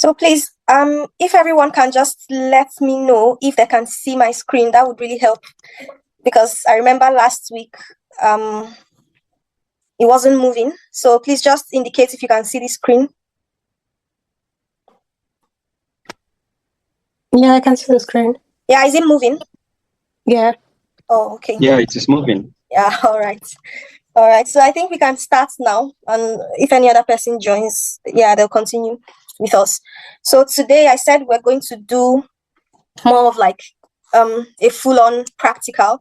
So please, if everyone can just let me know if they can see my screen, that would really help. Because I remember last week, it wasn't moving. So please just indicate if you can see the screen. Yeah, I can see the screen. Yeah, is it moving? Yeah. Oh, okay. Yeah, it is moving. Yeah, all right. All right, so I think we can start now. And if any other person joins, yeah, they'll continue with us. So today I said we're going to do more of like a full-on practical.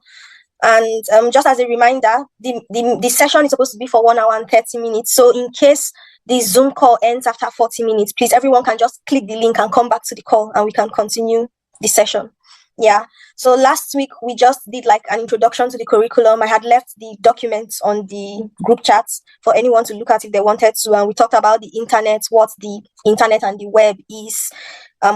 And just as a reminder, the session is supposed to be for 1 hour and 30 minutes. So in case the Zoom call ends after 40 minutes, please, everyone can just click the link and come back to the call and we can continue the session. Yeah. So last week we just did like an introduction to the curriculum. I had left the documents on the group chats for anyone to look at if they wanted to. And we talked about the internet, what the internet and the web is.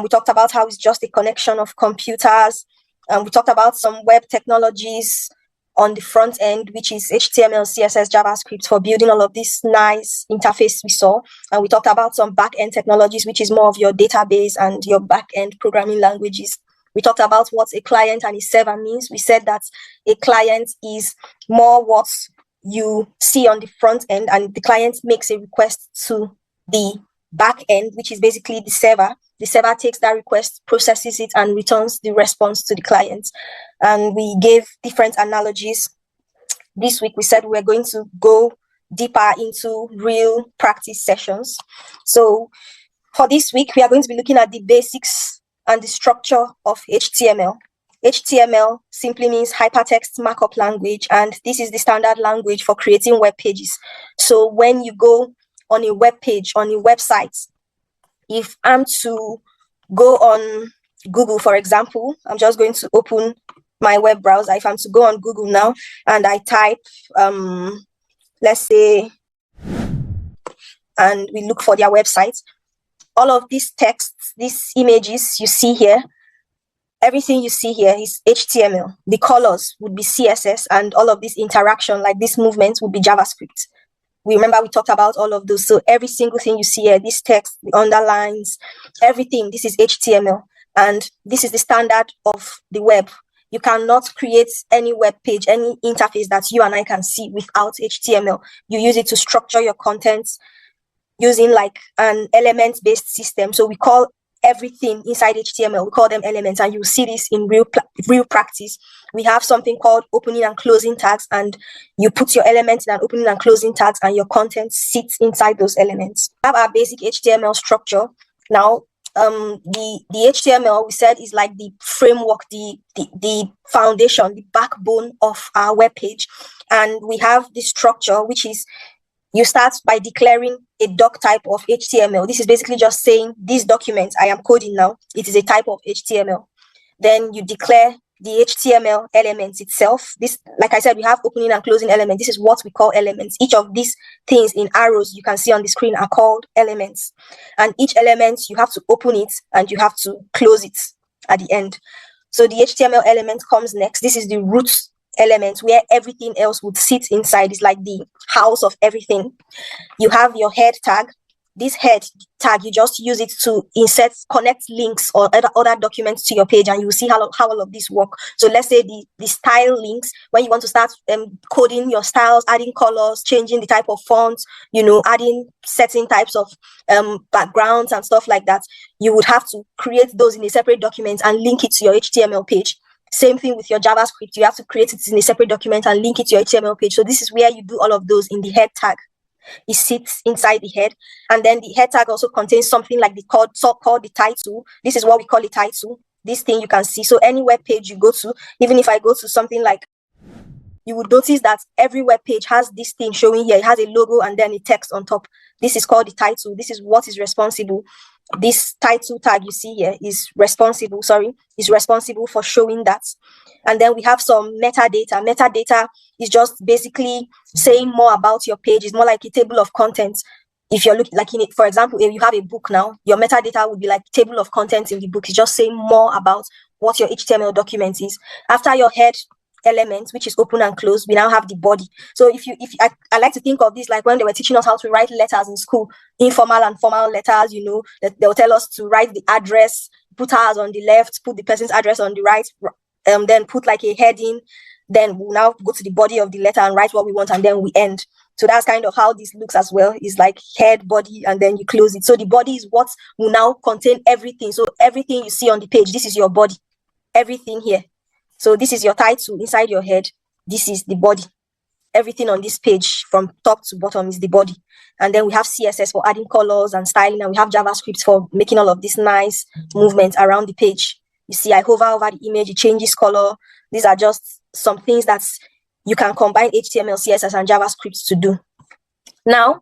We talked about how it's just a connection of computers. We talked about some web technologies on the front end, which is HTML, CSS, JavaScript for building all of this nice interface we saw. And we talked about some back-end technologies, which is more of your database and your back-end programming languages. We talked about what a client and a server means. We said that a client is more what you see on the front end, and the client makes a request to the back end, which is basically the server. The server takes that request, processes it, and returns the response to the client. And we gave different analogies. This week, we said we're going to go deeper into real practice sessions. So for this week, we are going to be looking at the basics and the structure of HTML. HTML simply means hypertext markup language, and this is the standard language for creating web pages. So when you go on a web page, on a website, if I'm to go on Google, for example, I'm just going to open my web browser. If I'm to go on Google now and I type, let's say, and we look for their website, all of these texts, these images you see here, everything you see here is HTML. The colors would be CSS, and all of this interaction, like this movement, would be JavaScript. We talked about all of those. So every single thing you see here, this text, the underlines, everything, this is HTML. And this is the standard of the web. You cannot create any web page, any interface that you and I can see without HTML. You use it to structure your content using like an element-based system. So we call everything inside HTML, we call them elements, and you see this in real practice. We have something called opening and closing tags, and you put your elements in an opening and closing tags, and your content sits inside those elements. We have our basic HTML structure. Now, the HTML, we said, is like the framework, the foundation, the backbone of our web page. And we have this structure, which is you start by declaring a doc type of HTML. This is basically just saying this document I am coding now, it is a type of HTML. Then you declare the HTML elements itself. This, like I said, we have opening and closing elements. This is what we call elements. Each of these things in arrows you can see on the screen are called elements. And each element, you have to open it and you have to close it at the end. So the HTML element comes next. This is the root element where everything else would sit inside. It's like the house of everything. You have your head tag. This head tag, you just use it to connect links or other documents to your page, and you will see how all of this work. So let's say the style links, when you want to start coding your styles, adding colors, changing the type of fonts, adding certain types of backgrounds and stuff like that, you would have to create those in a separate document and link it to your HTML page. Same thing with your JavaScript. You have to create it in a separate document and link it to your HTML page. So this is where you do all of those in the head tag. It sits inside the head. And then the head tag also contains something like the called the title. This is what we call the title. This thing you can see. So any web page you go to, even if I go to something like, you would notice that every web page has this thing showing here. It has a logo and then a text on top. This is called the title. This is what is responsible. This title tag you see here is responsible for showing that. And then we have some metadata. Metadata is just basically saying more about your page. It's more like a table of contents. If you're looking, like in it, for example, if you have a book now, your metadata would be like table of contents in the book. It's just saying more about what your HTML document is. After your head element, which is open and closed, we now have the body. So I like to think of this like when they were teaching us how to write letters in school, informal and formal letters, that they'll tell us to write the address, put ours on the left, put the person's address on the right, then put like a heading. Then we'll now go to the body of the letter and write what we want, and then we end. So that's kind of how this looks as well. It's like head, body, and then you close it. So the body is what will now contain everything. So everything you see on the page, this is your body, everything here. So this is your title inside your head. This is the body. Everything on this page from top to bottom is the body. And then we have CSS for adding colors and styling, and we have JavaScript for making all of this nice movement around the page. You see, I hover over the image, it changes color. These are just some things that you can combine HTML, CSS, and JavaScript to do. Now,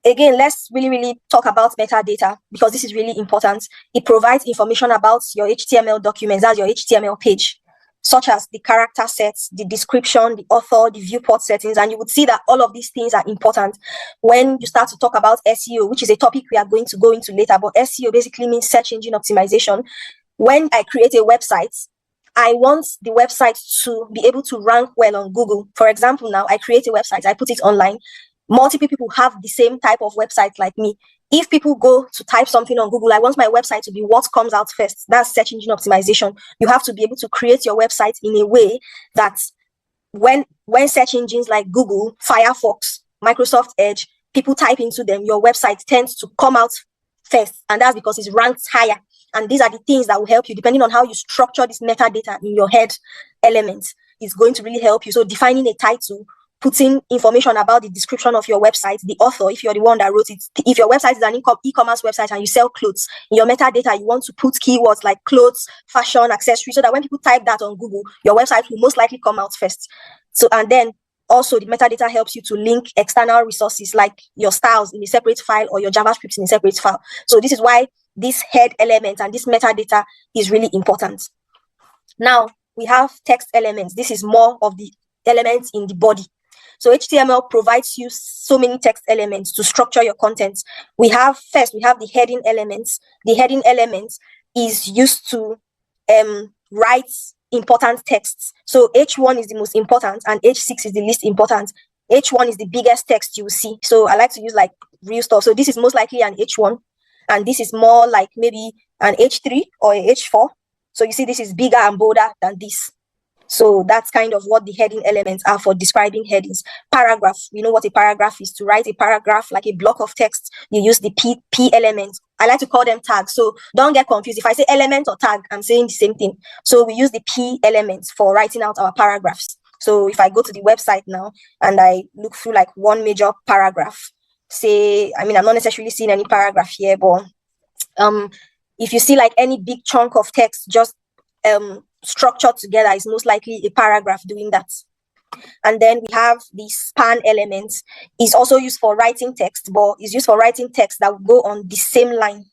again, let's really talk about metadata, because this is really important. It provides information about your HTML documents, that's your HTML page, such as the character sets, the description, the author, the viewport settings, and you would see that all of these things are important when you start to talk about SEO, which is a topic we are going to go into later. But SEO basically means search engine optimization. When I create a website, I want the website to be able to rank well on Google. For example, now I create a website, I put it online. Multiple people have the same type of website like me. If people go to type something on Google, I want my website to be what comes out first. That's search engine optimization. You have to be able to create your website in a way that when search engines like Google, Firefox, Microsoft Edge, people type into them, your website tends to come out first. And that's because it's ranked higher. And these are the things that will help you, depending on how you structure this metadata in your head element, is going to really help you. So defining a title, putting information about the description of your website, the author, if you're the one that wrote it. If your website is an e-commerce website and you sell clothes, in your metadata, you want to put keywords like clothes, fashion, accessories, so that when people type that on Google, your website will most likely come out first. So, and then also the metadata helps you to link external resources like your styles in a separate file or your JavaScript in a separate file. So this is why this head element and this metadata is really important. Now, we have text elements. This is more of the elements in the body. So HTML provides you so many text elements to structure your content. We have the heading elements. The heading element is used to write important texts. So H1 is the most important and H6 is the least important. H1 is the biggest text you will see. So I like to use like real stuff. So this is most likely an H1 and this is more like maybe an H3 or a H4. So you see this is bigger and bolder than this. So that's kind of what the heading elements are for describing headings. Paragraph, you know what a paragraph is. To write a paragraph, like a block of text, you use the P element. I like to call them tags. So don't get confused. If I say element or tag, I'm saying the same thing. So we use the P elements for writing out our paragraphs. So if I go to the website now and I look through like one major paragraph, say, I mean, I'm not necessarily seeing any paragraph here, but if you see like any big chunk of text just structured together, is most likely a paragraph doing that. And then we have the span element. Is also used for writing text, but is used for writing text that will go on the same line.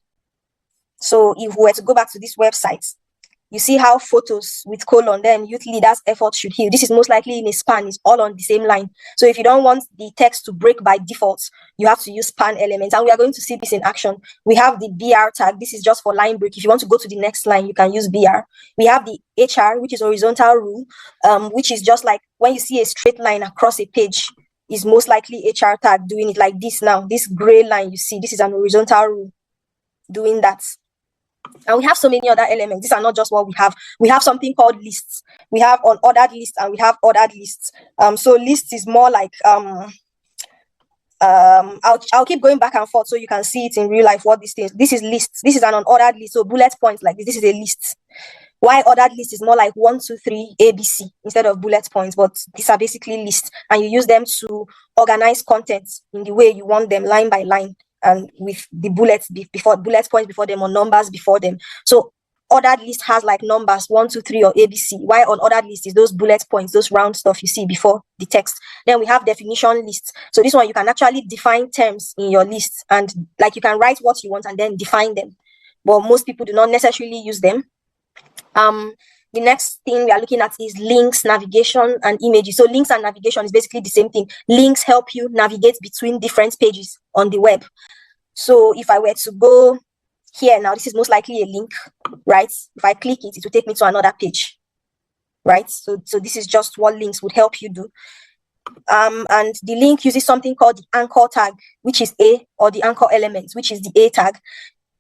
So if we were to go back to this website, you see how photos with colon, then youth leaders effort should heal. This is most likely in a span, it's all on the same line. So if you don't want the text to break by default, you have to use span elements. And we are going to see this in action. We have the BR tag. This is just for line break. If you want to go to the next line, you can use BR. We have the HR, which is horizontal rule, which is just like when you see a straight line across a page, is most likely HR tag doing it like this now. This gray line you see, this is an horizontal rule doing that. And we have so many other elements. These are not just what we have. We have something called lists. We have unordered lists and we have ordered lists. So lists is more like I'll keep going back and forth so you can see it in real life what this is. This is lists. This is an unordered list. So bullet points like this. This is a list. Why ordered list is more like 1, 2, 3 ABC instead of bullet points, but these are basically lists, and you use them to organize content in the way you want them, line by line, and with the bullets before bullet points before them or numbers before them. So ordered list has like numbers 1, 2, 3 or ABC. Why unordered list is those bullet points, those round stuff you see before the text. Then we have definition lists. So this one you can actually define terms in your list, and like you can write what you want and then define them, but most people do not necessarily use them. The next thing we are looking at is links, navigation, and images. So links and navigation is basically the same thing. Links help you navigate between different pages on the web. So if I were to go here now, this is most likely a link, right? If I click it, it will take me to another page, right? So this is just what links would help you do. And the link uses something called the anchor tag, which is A, or the anchor element, which is the A tag.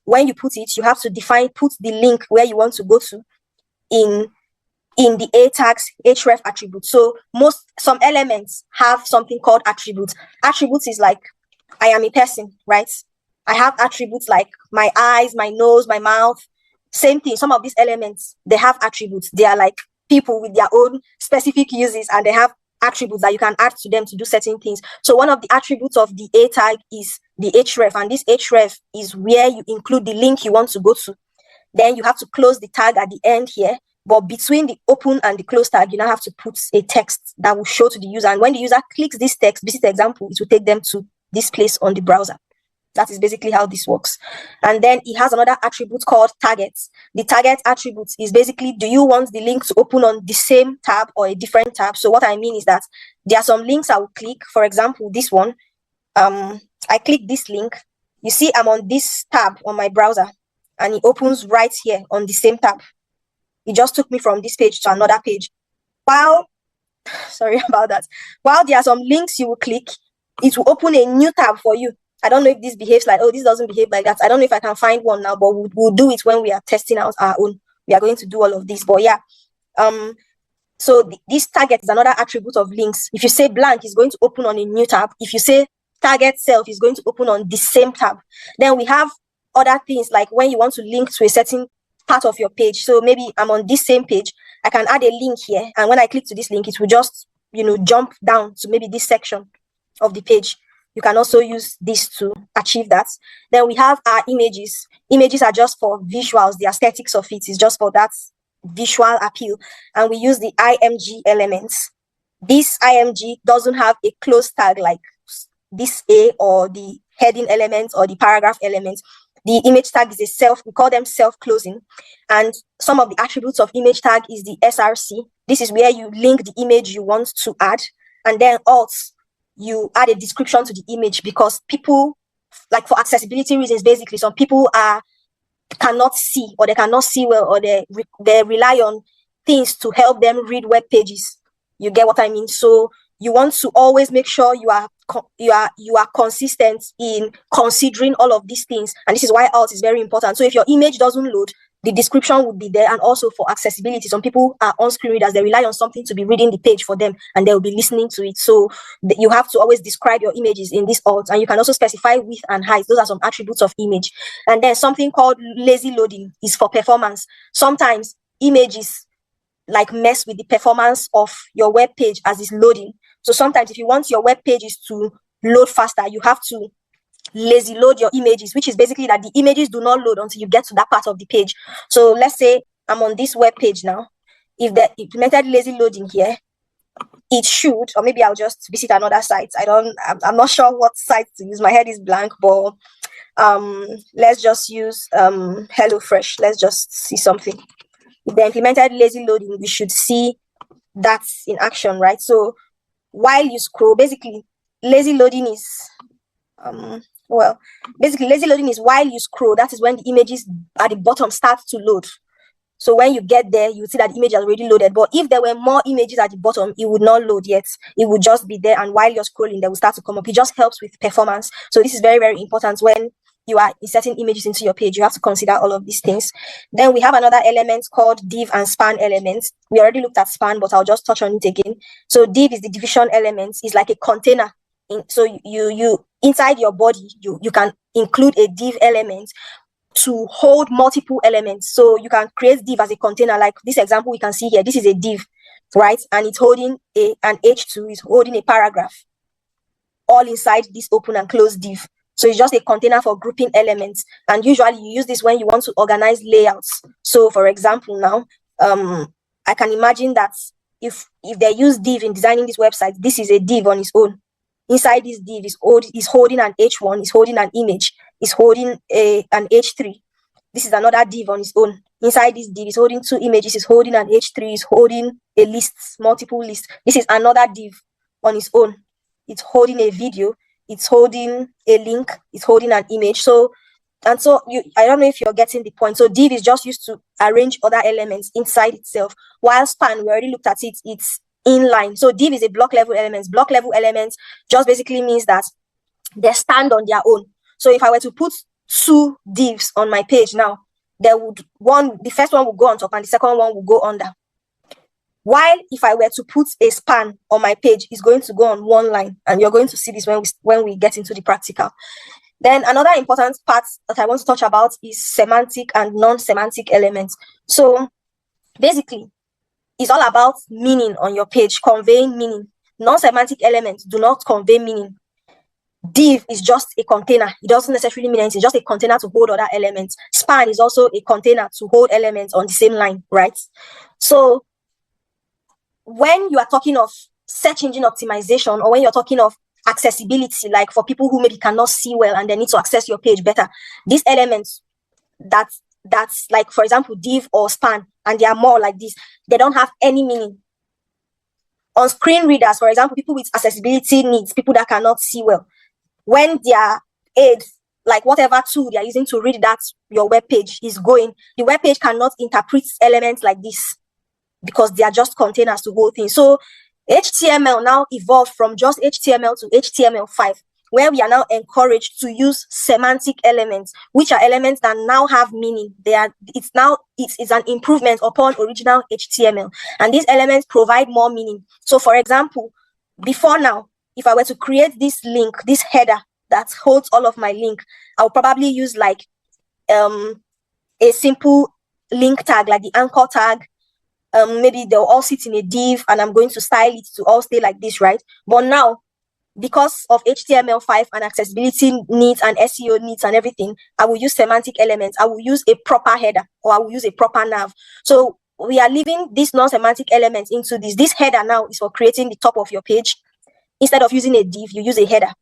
When you put it, you have to put the link where you want to go to in the A tag's href attribute. So some elements have something called attributes. Attributes is like, I am a person, right? I have attributes like my eyes, my nose, my mouth. Same thing. Some of these elements, they have attributes. They are like people with their own specific uses, and they have attributes that you can add to them to do certain things. So one of the attributes of the A tag is the href, and this href is where you include the link you want to go to. Then you have to close the tag at the end here. But between the open and the close tag, you now have to put a text that will show to the user. And when the user clicks this text, this is the example, it will take them to this place on the browser. That is basically how this works. And then it has another attribute called targets. The target attribute is basically, do you want the link to open on the same tab or a different tab? So what I mean is that there are some links I will click. For example, this one. I click this link. You see, I'm on this tab on my browser, and it opens right here on the same tab. It just took me from this page to another page. Sorry about that. While there are some links you will click, it will open a new tab for you. I don't know if this behaves like, oh, this doesn't behave like that. I don't know if I can find one now, but we'll do it when we are testing out our own. We are going to do all of this, but yeah. So this target is another attribute of links. If you say blank, it's going to open on a new tab. If you say target self, is going to open on the same tab. Then we have other things like when you want to link to a certain part of your page. So maybe I'm on this same page, I can add a link here, and when I click to this link, it will just, jump down to maybe this section of the page. You can also use this to achieve that. Then we have our images. Images are just for visuals. The aesthetics of it is just for that visual appeal, and we use the img elements. This img doesn't have a close tag like this A or the heading elements or the paragraph elements. The image tag is a self, we call them self-closing. And some of the attributes of image tag is the src. This is where you link the image you want to add. And then alt, you add a description to the image, because people, like for accessibility reasons, basically, some people cannot see, or they cannot see well, or they rely on things to help them read web pages. You get what I mean? So you want to always make sure you are consistent in considering all of these things, and this is why alt is very important. So if your image doesn't load, the description would be there. And also for accessibility, some people are on-screen readers, they rely on something to be reading the page for them, and they'll be listening to it. So you have to always describe your images in this alt, and you can also specify width and height. Those are some attributes of image. And then something called lazy loading is for performance. Sometimes images like mess with the performance of your web page as it's loading. So sometimes if you want your web pages to load faster, you have to lazy load your images, which is basically that the images do not load until you get to that part of the page. So let's say I'm on this web page now. If they implemented lazy loading here, it should, or maybe I'll just visit another site. I'm not sure what site to use. My head is blank, but let's just use HelloFresh. Let's just see something. If they implemented lazy loading, we should see that in action, right? So while you scroll, basically lazy loading is lazy loading is while you scroll. That is when the images at the bottom start to load. So when you get there, you see that the image is already loaded. But if there were more images at the bottom, it would not load yet. It would just be there, and while you're scrolling, they will start to come up. It just helps with performance. So this is very, very important when you are inserting images into your page. You have to consider all of these things. Then we have another element called div and span elements. We already looked at span, but I'll just touch on it again. So div is the division element. It's like a container. So you inside your body, you can include a div element to hold multiple elements. So you can create div as a container. Like this example we can see here, this is a div, right? And it's holding an h2, is holding a paragraph, all inside this open and close div. So it's just a container for grouping elements. And usually you use this when you want to organize layouts. So for example, now, I can imagine that if they use div in designing this website, this is a div on its own. Inside this div is holding an h1, is holding an image, is holding an h3. This is another div on its own. Inside this div is holding two images, is holding an h3, is holding a list, multiple lists. This is another div on its own. It's holding a video, it's holding a link, it's holding an image. So And so I don't know if you're getting the point. So div is just used to arrange other elements inside itself, while span, we already looked at it, it's inline. So div is a block level elements. Block level elements just basically means that they stand on their own. So if I were to put 2 divs on my page now, the first one will go on top and the second one will go under. While if I were to put a span on my page, it's going to go on one line, and you're going to see this when we get into the practical. Then another important part that I want to touch about is semantic and non-semantic elements. So basically, it's all about meaning on your page, conveying meaning. Non-semantic elements do not convey meaning. Div is just a container. It doesn't necessarily mean anything. It's just a container to hold other elements. Span is also a container to hold elements on the same line, right? So when you are talking of search engine optimization, or when you're talking of accessibility, like for people who maybe cannot see well and they need to access your page better, these elements that's like, for example, div or span, and they are more like this, they don't have any meaning. On screen readers, for example, people with accessibility needs, people that cannot see well, when their aid, like whatever tool they are using to read that your web page is going, the web page cannot interpret elements like this because they are just containers to hold things. So HTML now evolved from just HTML to HTML5, where we are now encouraged to use semantic elements, which are elements that now have meaning. It's an improvement upon original HTML, and these elements provide more meaning. So for example, before now, if I were to create this link, this header that holds all of my link, I'll probably use like a simple link tag, like the anchor tag. Maybe they'll all sit in a div, and I'm going to style it to all stay like this, right? But now, because of HTML5 and accessibility needs and SEO needs and everything, I will use semantic elements. I will use a proper header, or I will use a proper nav. So we are leaving these non-semantic elements into this. This header now is for creating the top of your page. Instead of using a div, you use a header.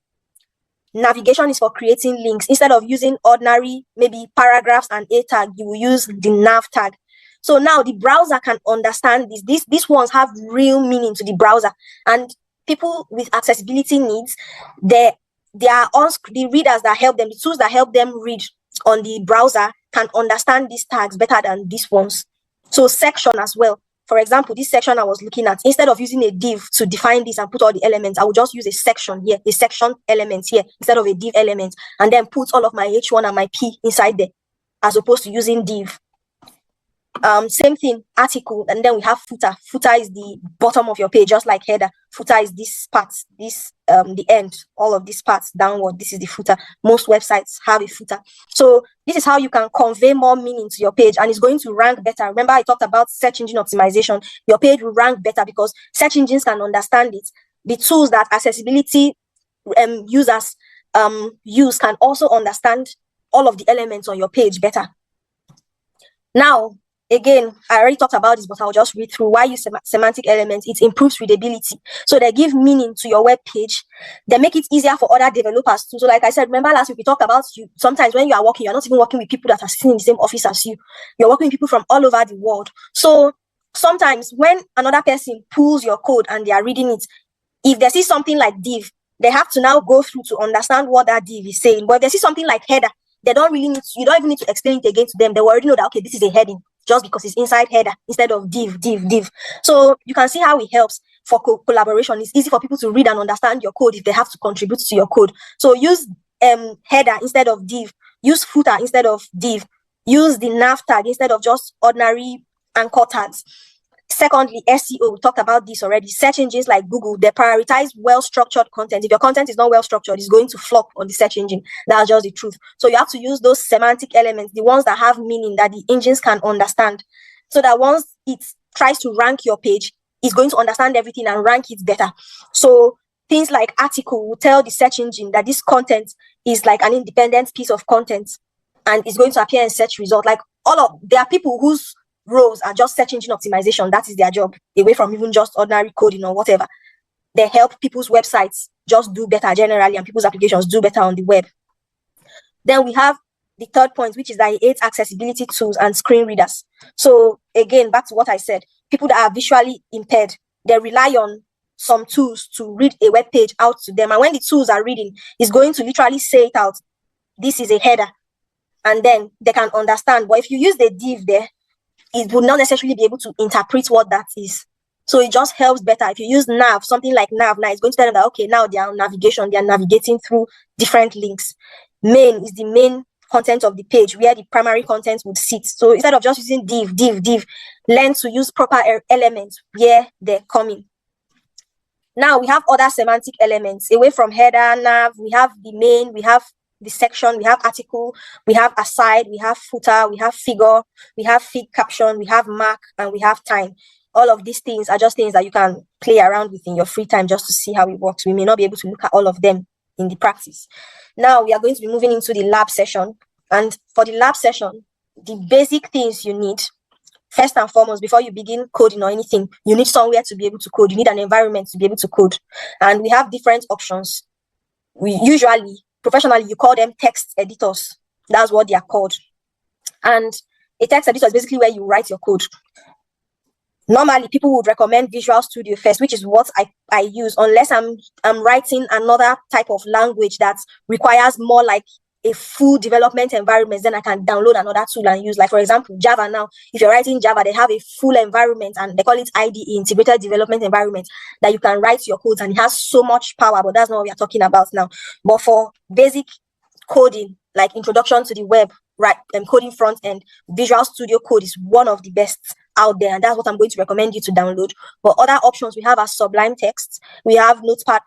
Navigation is for creating links. Instead of using ordinary, maybe paragraphs and a tag, you will use the nav tag. So now the browser can understand this. These ones have real meaning to the browser. And people with accessibility needs, they are on the readers that help them, the tools that help them read on the browser can understand these tags better than these ones. So section as well. For example, this section I was looking at, instead of using a div to define this and put all the elements, I would just use a section here, a section element here, instead of a div element, and then put all of my H1 and my P inside there, as opposed to using div. Same thing, article, and then we have footer. Footer is the bottom of your page, just like header. Footer is this part, the end, all of these parts downward. This is the footer. Most websites have a footer. So this is how you can convey more meaning to your page, and it's going to rank better. Remember, I talked about search engine optimization. Your page will rank better because search engines can understand it. The tools that accessibility users use can also understand all of the elements on your page better. Now, again, I already talked about this, but I'll just read through why use semantic elements. It improves readability. So they give meaning to your web page. They make it easier for other developers too. So like I said, remember last week we talked about sometimes when you are working, you're not even working with people that are sitting in the same office as you. You're working with people from all over the world. So sometimes when another person pulls your code and they are reading it, if they see something like div, they have to now go through to understand what that div is saying. But if they see something like header, you don't even need to explain it again to them. They already know that, okay, this is a heading, just because it's inside header instead of div. So you can see how it helps for collaboration. It's easy for people to read and understand your code if they have to contribute to your code. So use header instead of div. Use footer instead of div. Use the nav tag instead of just ordinary anchor tags. Secondly, SEO, we talked about this already. Search engines like Google, they prioritize well-structured content. If your content is not well-structured, it's going to flop on the search engine. That's just the truth. So you have to use those semantic elements, the ones that have meaning that the engines can understand, so that once it tries to rank your page, it's going to understand everything and rank it better. So things like article will tell the search engine that this content is like an independent piece of content and it's going to appear in search result. Like there are people whose roles are just search engine optimization. That is their job, away from even just ordinary coding or whatever. They help people's websites just do better generally, and people's applications do better on the web. Then we have the third point, which is that it aids accessibility tools and screen readers. So again, back to what I said, people that are visually impaired, they rely on some tools to read a web page out to them. And when the tools are reading, it's going to literally say it out. This is a header. and then they can understand. But if you use the div there, it would not necessarily be able to interpret what that is. So it just helps better if you use nav, something like nav. Now it's going to tell them that, okay, now they are on navigation, they are navigating through different links. Main is the main content of the page where the primary content would sit. So instead of just using div, learn to use proper elements where they're coming. Now we have other semantic elements away from header, nav. We have the main, we have the section, we have article, we have aside, we have footer, we have figure, we have fig caption, we have mark, and we have time. All of these things are just things that you can play around with in your free time just to see how it works. We may not be able to look at all of them in the practice. Now we are going to be moving into the lab session. And for the lab session, the basic things you need, first and foremost, before you begin coding or anything, you need somewhere to be able to code. You need an environment to be able to code. And we have different options. We usually, professionally, you call them text editors. That's what they are called. And a text editor is basically where you write your code. Normally, people would recommend Visual Studio first, which is what I use, unless I'm writing another type of language that requires more like a full development environment. Then I can download another tool and use. Like, for example, Java now. If you're writing Java, they have a full environment, and they call it IDE, Integrated Development Environment, that you can write your codes, and it has so much power, but that's not what we are talking about now. But for basic coding, like Introduction to the Web, right, coding front end, Visual Studio Code is one of the best out there, and that's what I'm going to recommend you to download. But other options we have are Sublime Text, we have Notepad++,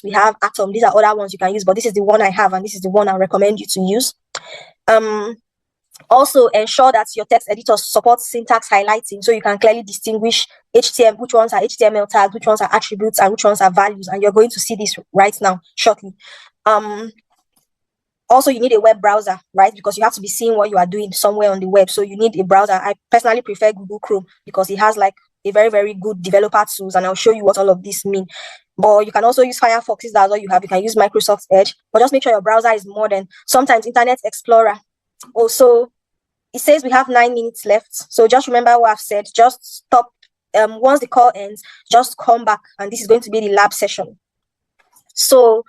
we have Atom. These are other ones you can use, but this is the one I have, and this is the one I recommend you to use. Also ensure that your text editor supports syntax highlighting, so you can clearly distinguish HTML, which ones are HTML tags, which ones are attributes, and which ones are values, and you're going to see this right now shortly. Also, you need a web browser, right? Because you have to be seeing what you are doing somewhere on the web. So you need a browser. I personally prefer Google Chrome because it has like a very, very good developer tools, and I'll show you what all of this mean. But you can also use Firefox. That's all you have. You can use Microsoft Edge, but just make sure your browser is modern. Sometimes Internet Explorer. Also, it says we have 9 minutes left. So just remember what I've said. Just stop. Once the call ends, just come back, and this is going to be the lab session. So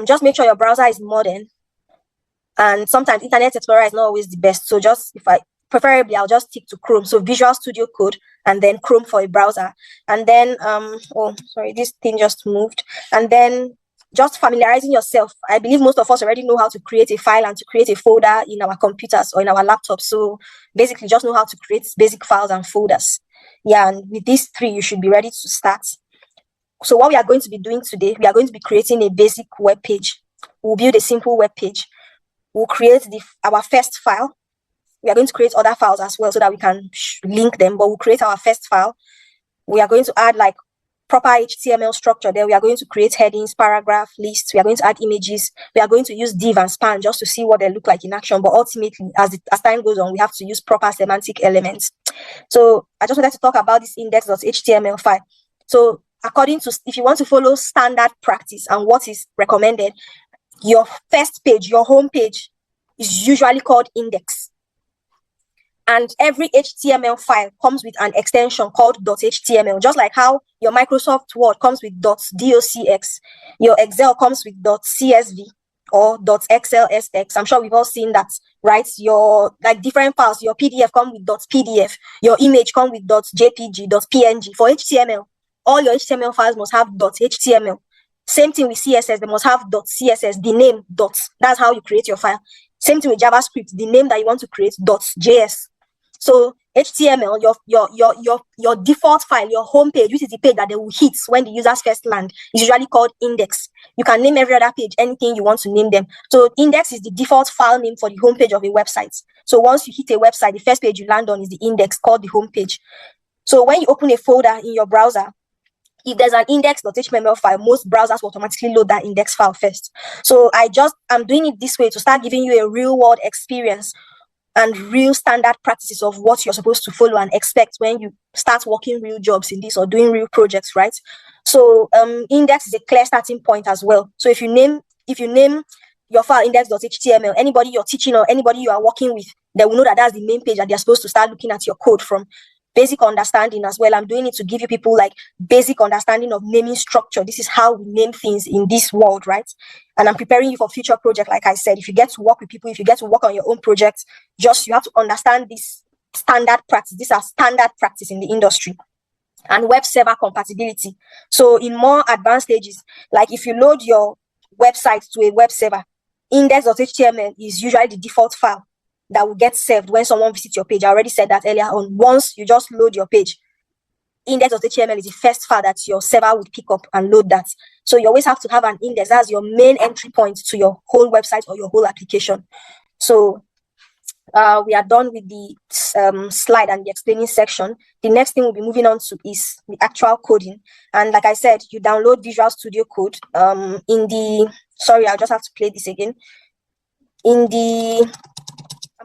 just make sure your browser is modern. And sometimes Internet Explorer is not always the best. So preferably, I'll just stick to Chrome. So Visual Studio Code, and then Chrome for a browser. And then, oh, sorry, this thing just moved. And then just familiarizing yourself. I believe most of us already know how to create a file and to create a folder in our computers or in our laptops. So basically, just know how to create basic files and folders. Yeah, and with these 3, you should be ready to start. So what we are going to be doing today, we are going to be creating a basic web page. We'll build a simple web page. We'll create our first file. We are going to create other files as well so that we can link them, but we'll create our first file. We are going to add like proper HTML structure there. We are going to create headings, paragraph, lists. We are going to add images. We are going to use div and span just to see what they look like in action. But ultimately, as time goes on, we have to use proper semantic elements. So I just wanted to talk about this index.html file. So according to, if you want to follow standard practice and what is recommended, your first page, your home page, is usually called index. And every HTML file comes with an extension called .html, just like how your Microsoft Word comes with .docx, your Excel comes with .csv or .xlsx. I'm sure we've all seen that, right? Your like different files, your PDF come with .pdf, your image come with .jpg, .png. For HTML, all your HTML files must have .html. Same thing with CSS, they must have .css, the name dot. That's how you create your file. Same thing with JavaScript, the name that you want to create .js. So HTML, your default file, your home page, which is the page that they will hit when the users first land, is usually called index. You can name every other page anything you want to name them. So index is the default file name for the home page of a website. So once you hit a website, the first page you land on is the index called the home page. So when you open a folder in your browser, if there's an index.html file, most browsers will automatically load that index file first. So I'm doing it this way to start giving you a real world experience and real standard practices of what you're supposed to follow and expect when you start working real jobs in this or doing real projects, right? So index is a clear starting point as well. So if you name your file index.html, anybody you're teaching or anybody you are working with, they will know that that's the main page that they're supposed to start looking at your code from. basic understanding as well. I'm doing it to give you people like basic understanding of naming structure. This is how we name things in this world, right? And I'm preparing you for future project. Like I said, if you get to work with people, if you get to work on your own projects, just you have to understand this standard practice. These are standard practice in the industry. And web server compatibility. So in more advanced stages, like if you load your website to a web server, index.html is usually the default file that will get served when someone visits your page. I already said that earlier on. Once you just load your page, index.html is the first file that your server would pick up and load that. So you always have to have an index. That's your main entry point to your whole website or your whole application. So we are done with the slide and the explaining section. The next thing we'll be moving on to is the actual coding. And like I said, you download Visual Studio Code sorry, I'll just have to play this again. I'm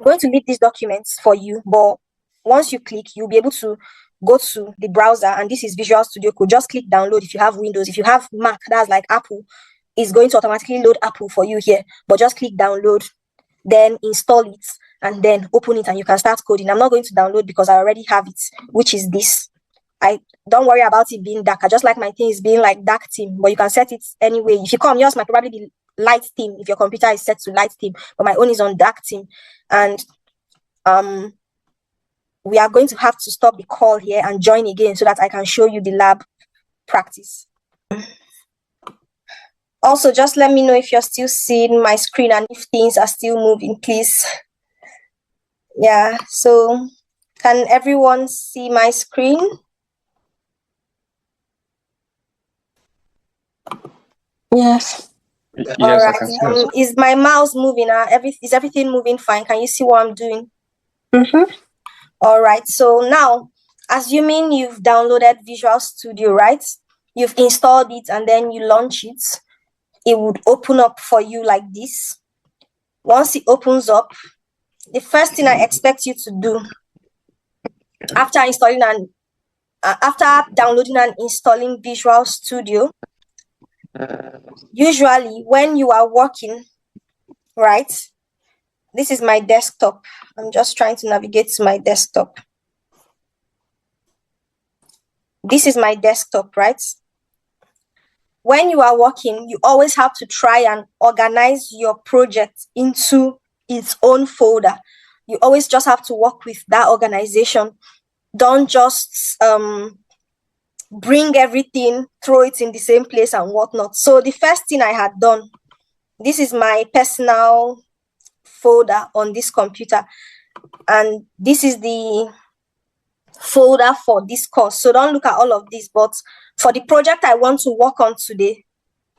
going to leave these documents for you, but once you click, you'll be able to go to the browser, and this is Visual Studio Code. Just click download if you have Windows. If you have Mac, that's like Apple, it's going to automatically load Apple for you here, but just click download, then install it, and then open it, and you can start coding. I'm not going to download because I already have it, which is this. I don't worry about it being dark. I just like my things being like dark theme, but you can set it anyway. If you come, yours might probably be light theme if your computer is set to light theme, but my own is on dark theme. And we are going to have to stop the call here and join again so that I can show you the lab practice. Also, just let me know if you're still seeing my screen and if things are still moving, please. Yeah, so can everyone see my screen? Yes. All right. Is my mouse moving? Is everything moving fine? Can you see what I'm doing? Mm-hmm. All right. So now, assuming you've downloaded Visual Studio, right? You've installed it and then you launch it. It would open up for you like this. Once it opens up, the first thing I expect you to do after downloading and installing Visual Studio, usually when you are working, right? This is my desktop. I'm just trying to navigate to my desktop. This is my desktop, right? When you are working, you always have to try and organize your project into its own folder. You always just have to work with that organization. Don't just bring everything, throw it in the same place and whatnot. So the first thing I had done, this is my personal folder on this computer, and this is the folder for this course. So don't look at all of this, but for the project I want to work on today,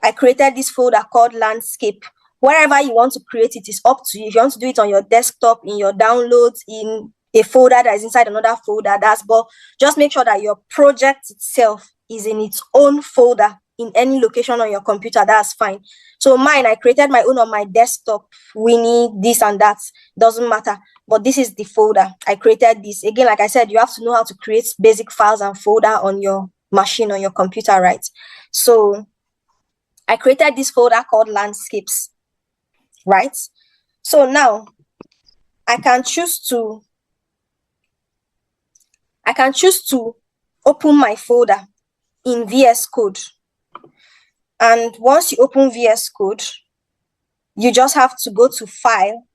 I created this folder called landscape. Wherever you want to create it is up to you. If you want to do it on your desktop, in your downloads, in a folder that is inside another folder, but just make sure that your project itself is in its own folder in any location on your computer. That's fine. So mine, I created my own on my desktop. Winnie, this and that, doesn't matter. But this is the folder. I created this. Again, like I said, you have to know how to create basic files and folder on your machine, on your computer, right? So I created this folder called landscapes, right? So now I can choose to open my folder in VS Code. And once you open VS Code, you just have to go to File,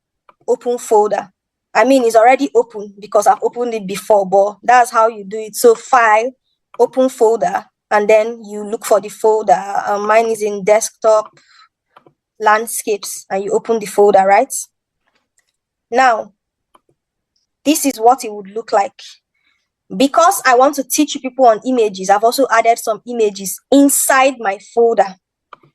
Open Folder. I mean, it's already open because I've opened it before, but that's how you do it. So File, Open Folder, and then you look for the folder. Mine is in Desktop, Landscapes, and you open the folder, right? Now, this is what it would look like. Because I want to teach people on images, I've also added some images inside my folder.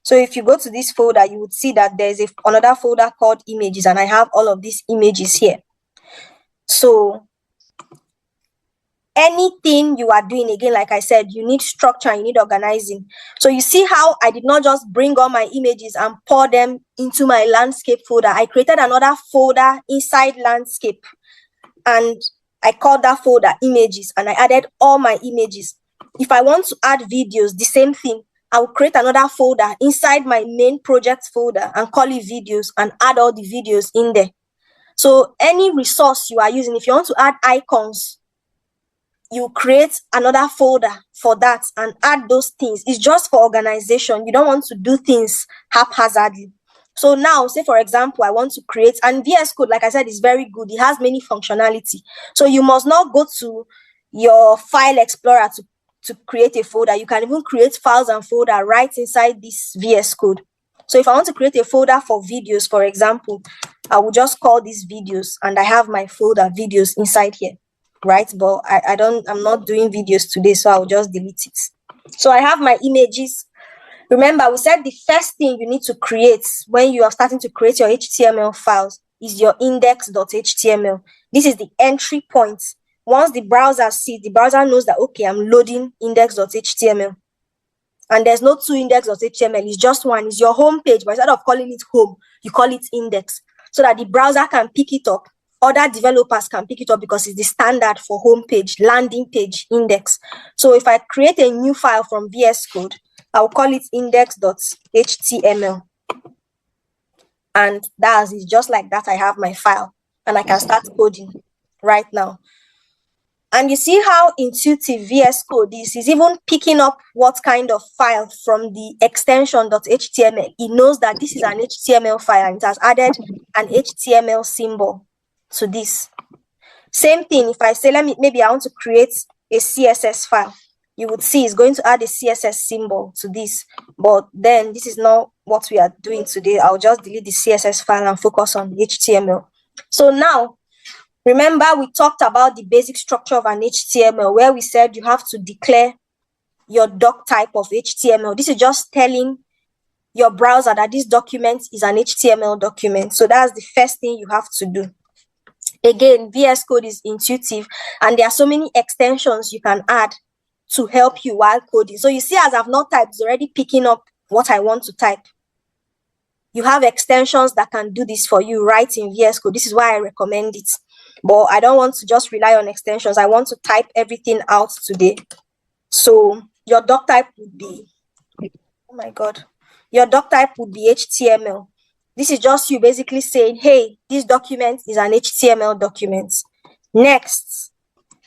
So if you go to this folder, you would see that there's another folder called images, and I have all of these images here. So anything you are doing, again, like I said, you need structure, you need organizing. So you see how I did not just bring all my images and pour them into my landscape folder. I created another folder inside landscape, and I called that folder images, and I added all my images. If I want to add videos, the same thing. I will create another folder inside my main project folder and call it videos and add all the videos in there. So any resource you are using, if you want to add icons, you create another folder for that and add those things. It's just for organization. You don't want to do things haphazardly. So now, say for example, I want to create, and VS Code, like I said, is very good. It has many functionality. So you must not go to your file explorer to create a folder. You can even create files and folder right inside this VS Code. So if I want to create a folder for videos, for example, I will just call these videos, and I have my folder videos inside here, right? But I'm not doing videos today, so I'll just delete it. So I have my images. Remember, we said the first thing you need to create when you are starting to create your HTML files is your index.html. This is the entry point. Once the browser sees, the browser knows that, okay, I'm loading index.html. And there's no two index.html, it's just one. It's your home page, but instead of calling it home, you call it index, so that the browser can pick it up. Other developers can pick it up because it's the standard for home page, landing page index. So if I create a new file from VS Code, I'll call it index.html. And that's it. Just like that, I have my file and I can start coding right now. And you see how intuitive VS Code is. It's even picking up what kind of file from the extension.html. It knows that this is an HTML file, and it has added an HTML symbol to this. Same thing, if I say, maybe I want to create a CSS file, you would see it's going to add a CSS symbol to this. But then this is not what we are doing today. I'll just delete the CSS file and focus on HTML. So now, remember, we talked about the basic structure of an HTML, where we said you have to declare your doc type of HTML. This is just telling your browser that this document is an HTML document. So that's the first thing you have to do. Again, VS Code is intuitive, and there are so many extensions you can add to help you while coding. So you see, as I've not typed, it's already picking up what I want to type. You have extensions that can do this for you right in VS Code. This is why I recommend it. But I don't want to just rely on extensions. I want to type everything out today. So your doc type would be, oh my God, your doc type would be HTML. This is just you basically saying, hey, this document is an HTML document. Next,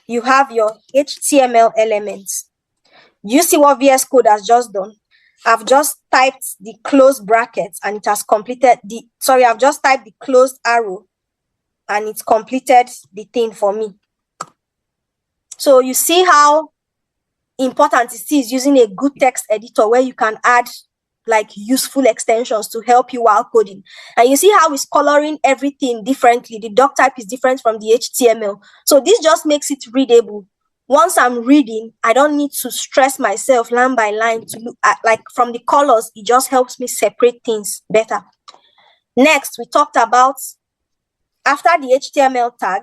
you have your HTML elements. You see what VS Code has just done? I've just typed the closed brackets and it has completed I've just typed the closed arrow and it's completed the thing for me. So you see how important it is using a good text editor where you can add like useful extensions to help you while coding. And you see how it's coloring everything differently. The doc type is different from the HTML. So this just makes it readable. Once I'm reading, I don't need to stress myself line by line to look at, like, from the colors. It just helps me separate things better. Next, we talked about, after the HTML tag,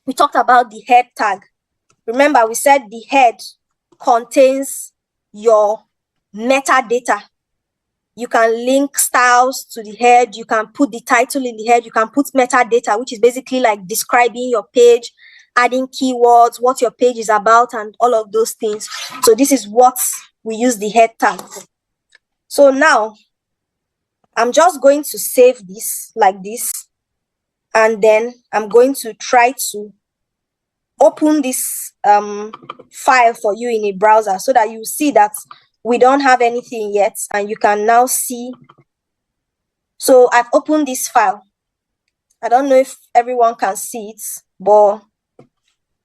we talked about the head tag. Remember, we said the head contains your metadata. You can link styles to the head. You can put the title in the head. You can put metadata, which is basically like describing your page, adding keywords, what your page is about, and all of those things. So this is what we use the head tag for. So now, I'm just going to save this like this. And then I'm going to try to open this file for you in a browser so that you see that we don't have anything yet, and you can now see. So I've opened this file. I don't know if everyone can see it, but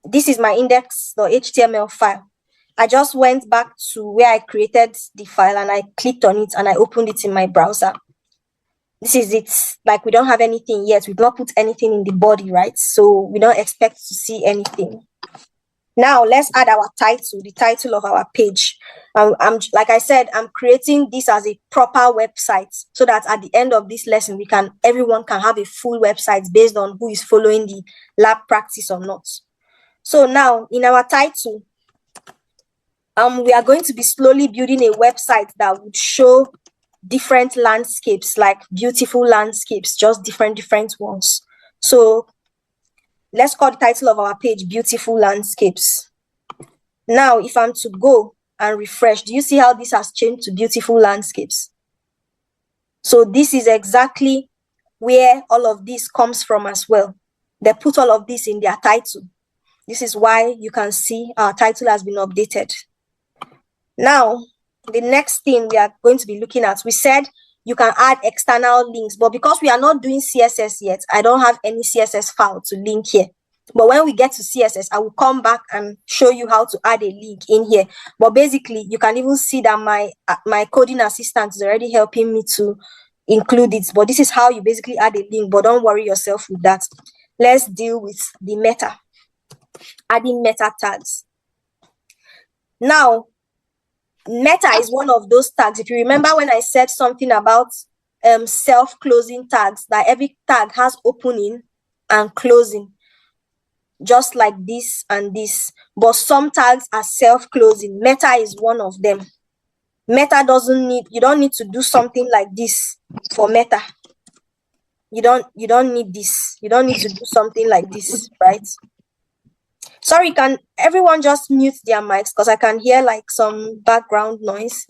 this is my index.html file. I just went back to where I created the file and I clicked on it and I opened it in my browser. This is it. Like, we don't have anything yet. We've not put anything in the body, right? So we don't expect to see anything. Now let's add our title, the title of our page. Like I said, I'm creating this as a proper website so that at the end of this lesson, everyone can have a full website based on who is following the lab practice or not. So now in our title, we are going to be slowly building a website that would show different landscapes, like beautiful landscapes, just different ones. So let's call the title of our page Beautiful Landscapes. Now, if I'm to go and refresh, do you see how this has changed to Beautiful Landscapes? So this is exactly where all of this comes from as well. They put all of this in their title. This is why you can see our title has been updated. Now, the next thing we are going to be looking at, we said you can add external links, but because we are not doing CSS yet, I don't have any CSS file to link here. But when we get to CSS, I will come back and show you how to add a link in here. But basically, you can even see that my coding assistant is already helping me to include it. But this is how you basically add a link, but don't worry yourself with that. Let's deal with the meta, adding meta tags. Now, meta is one of those tags. If you remember when I said something about self-closing tags, that every tag has opening and closing, just like this and this, but some tags are self-closing. Meta is one of them. Meta you don't need to do something like this for meta. You don't need this. You don't need to do something like this, right? Sorry, can everyone just mute their mics because I can hear like some background noise.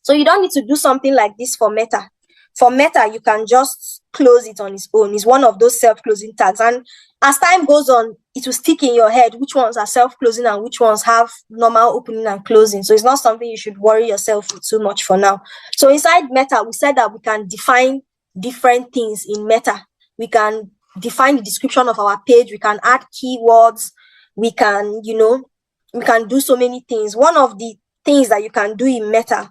So you don't need to do something like this for meta. For meta, you can just close it on its own. It's one of those self-closing tags. And as time goes on, it will stick in your head which ones are self-closing and which ones have normal opening and closing. So it's not something you should worry yourself with too much for now. So inside meta, we said that we can define different things in meta. We can define the description of our page. We can add keywords. We can, we can do so many things. One of the things that you can do in meta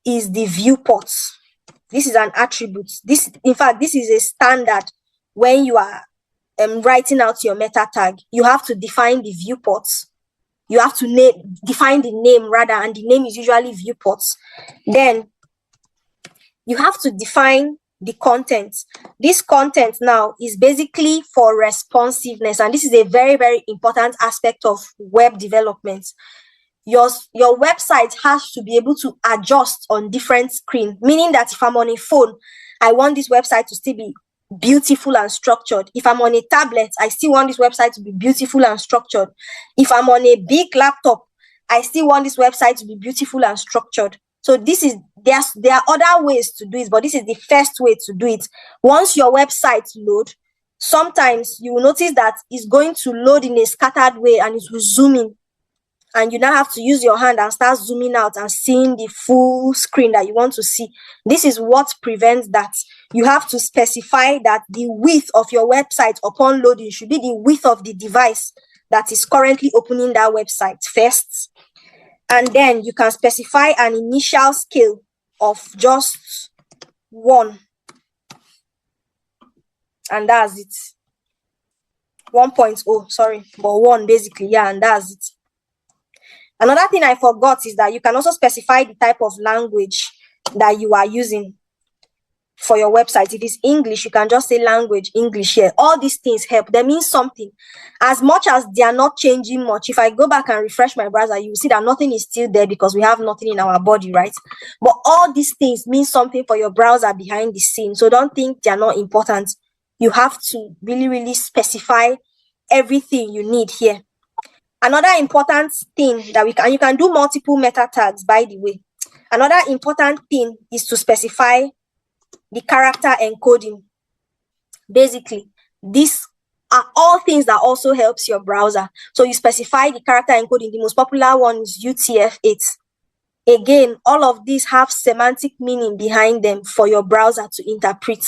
is the viewports. This is an attribute. In fact, this is a standard when you are writing out your meta tag. You have to define the viewports. You have to define the name rather, and the name is usually viewports. Then you have to define the content. This content now is basically for responsiveness, and this is a very, very important aspect of web development. Your website has to be able to adjust on different screens, meaning that if I'm on a phone, I want this website to still be beautiful and structured. If I'm on a tablet, I still want this website to be beautiful and structured. If I'm on a big laptop, I still want this website to be beautiful and structured. So there are other ways to do it, but this is the first way to do it. Once your website loads, sometimes you will notice that it's going to load in a scattered way and it will zoom in. And you now have to use your hand and start zooming out and seeing the full screen that you want to see. This is what prevents that. You have to specify that the width of your website upon loading should be the width of the device that is currently opening that website first. And then you can specify an initial scale of just 1. And that's it. 1.0, sorry, but 1 basically, yeah, and that's it. Another thing I forgot is that you can also specify the type of language that you are using for your website. If it's English, you can just say language English here. All these things help. They mean something. As much as they are not changing much, if I go back and refresh my browser, you will see that nothing is still there because we have nothing in our body, right? But all these things mean something for your browser behind the scene. So don't think they are not important. You have to really, really specify everything you need here. Another important thing that you can do multiple meta tags, by the way. Another important thing is to specify the character encoding. Basically, these are all things that also helps your browser. So you specify the character encoding. The most popular one is UTF-8. Again, all of these have semantic meaning behind them for your browser to interpret.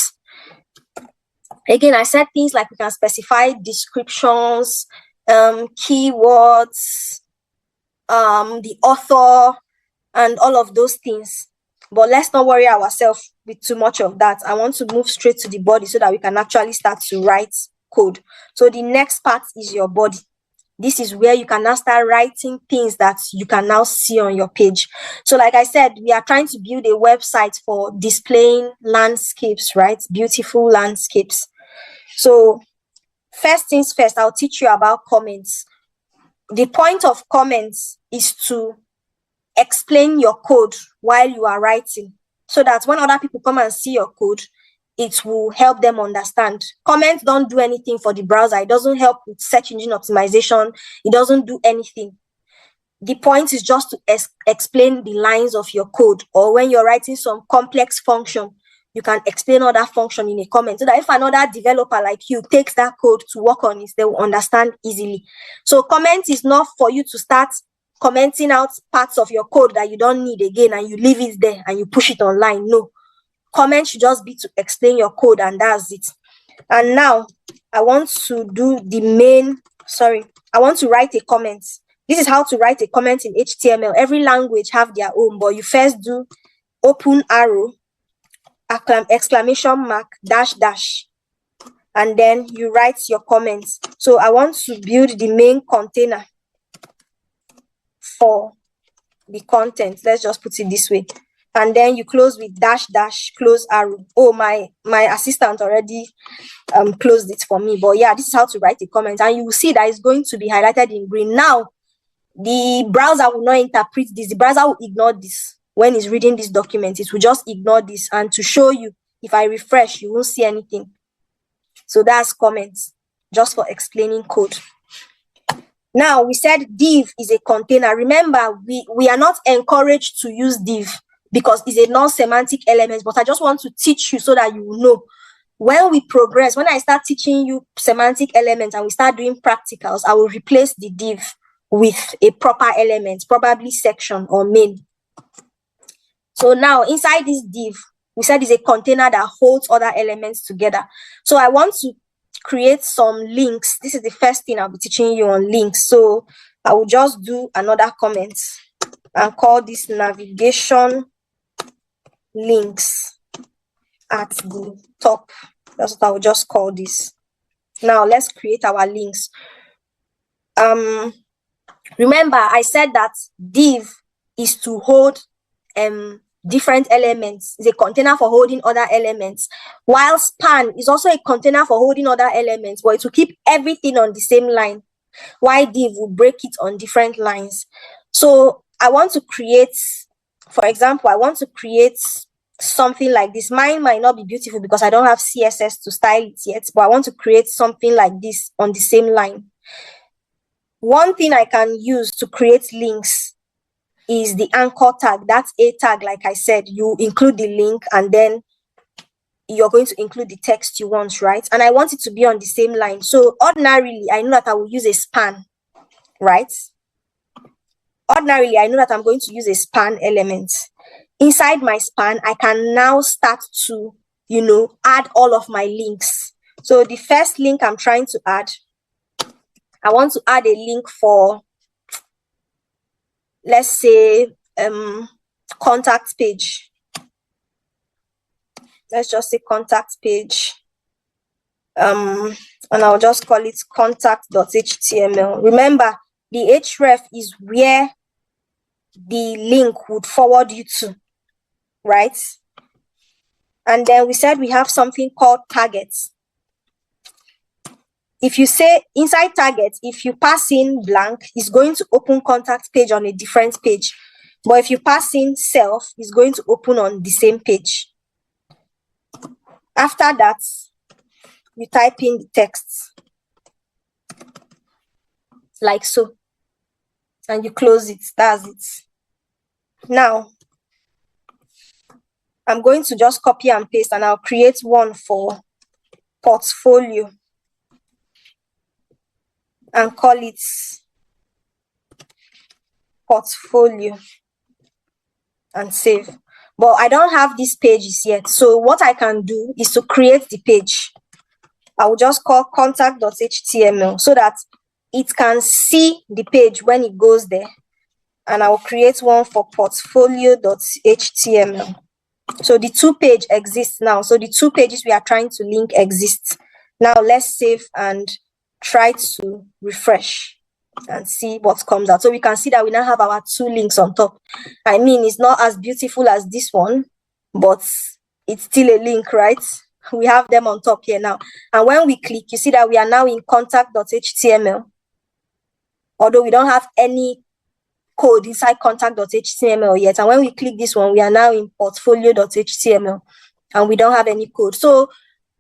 Again, I said things like we can specify descriptions, keywords, the author, and all of those things. But let's not worry ourselves with too much of that. I want to move straight to the body so that we can actually start to write code. So the next part is your body. This is where you can now start writing things that you can now see on your page. So like I said, we are trying to build a website for displaying landscapes, right? Beautiful landscapes. So first things first, I'll teach you about comments. The point of comments is to explain your code while you are writing, so that when other people come and see your code, it will help them understand. Comments don't do anything for the browser. It doesn't help with search engine optimization. It doesn't do anything. The point is just to explain the lines of your code, or when you're writing some complex function, you can explain all that function in a comment so that if another developer like you takes that code to work on it, they will understand easily. So comment is not for you to start commenting out parts of your code that you don't need again and you leave it there and you push it online. No, comment should just be to explain your code and that's it. And now I want to do the main, I want to write a comment. This is how to write a comment in HTML. Every language have their own, but you first do open arrow, exclamation mark, dash, dash, and then you write your comments. So I want to build the main container for the content. Let's just put it this way. And then you close with dash, dash, close arrow. Oh, my assistant already closed it for me. But yeah, this is how to write a comment. And you will see that it's going to be highlighted in green. Now, the browser will not interpret this. The browser will ignore this. When it's reading this document, it will just ignore this. And to show you, if I refresh, you won't see anything. So that's comments, just for explaining code. Now, we said div is a container. Remember, we are not encouraged to use div because it's a non-semantic element, but I just want to teach you so that you know. When we progress, when I start teaching you semantic elements and we start doing practicals, I will replace the div with a proper element, probably section or main. So now, inside this div, we said is a container that holds other elements together. So I want to create some links. This is the first thing I'll be teaching you on links. So I will just do another comment and call this navigation links at the top. That's what I will just call this. Now let's create our links. Remember, I said that div is to hold different elements. It's a container for holding other elements, while span is also a container for holding other elements, but it will keep everything on the same line, while div will break it on different lines. So I want to create, for example, I want to create something like this. Mine might not be beautiful because I don't have CSS to style it yet, but I want to create something like this on the same line. One thing I can use to create links is the anchor tag. That's a tag. Like I said, you include the link and then you're going to include the text you want, right? And I want it to be on the same line. So ordinarily, I know that I will use a span, right? Ordinarily, I know that I'm going to use a span element. Inside my span, I can now start to, add all of my links. So the first link I'm trying to add, I want to add a link for, let's say, contact page. Let's just say contact page. And I'll just call it contact.html. Remember, the href is where the link would forward you to, right? And then we said we have something called targets. If you say inside targets, if you pass in blank, it's going to open contact page on a different page. But if you pass in self, it's going to open on the same page. After that, you type in the text like so, and you close it. That's it. Now, I'm going to just copy and paste, and I'll create one for portfolio and call it portfolio and save. But I don't have these pages yet. So what I can do is to create the page. I will just call contact.html so that it can see the page when it goes there. And I will create one for portfolio.html. So the two pages exist now. So the two pages we are trying to link exist. Now let's save and try to refresh and see what comes out. So we can see that we now have our two links on top. I mean, it's not as beautiful as this one, but it's still a link, right? We have them on top here now. And when we click, you see that we are now in contact.html. Although we don't have any code inside contact.html yet. And when we click this one, we are now in portfolio.html and we don't have any code. So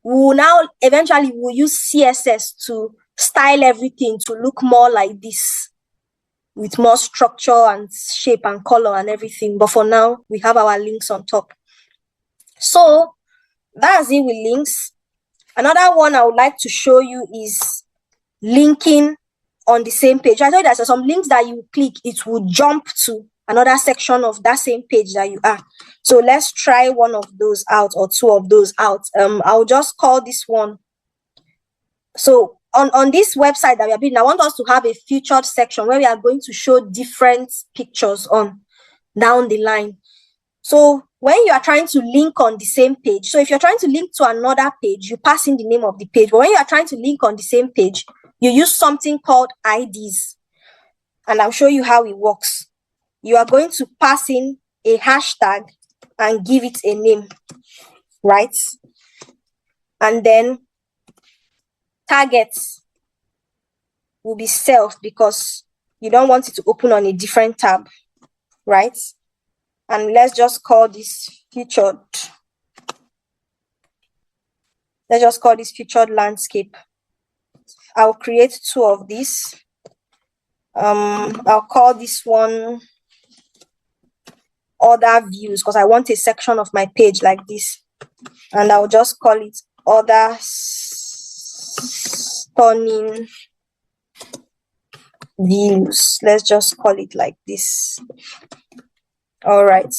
we'll now eventually we'll use CSS to style everything to look more like this with more structure and shape and color and everything. But for now, we have our links on top. So That's it with links. Another one I would like to show you is linking on the same page. I told you there's some links that you click, it will jump to another section of that same page that you are. So let's try one of those out, or two of those out. I'll just call this one. So on this website that we are building, I want us to have a featured section where we are going to show different pictures on down the line. So when you are trying to link on the same page, so if you're trying to link to another page, you pass in the name of the page. But when you are trying to link on the same page, you use something called IDs. And I'll show you how it works. You are going to pass in a hashtag and give it a name, right? And then targets will be self, because you don't want it to open on a different tab, right? And let's just call this featured. Let's just call this featured landscape. I'll create two of these. I'll call this one other views, because I want a section of my page like this. And I'll just call it other stunning views. Let's just call it like this. All right.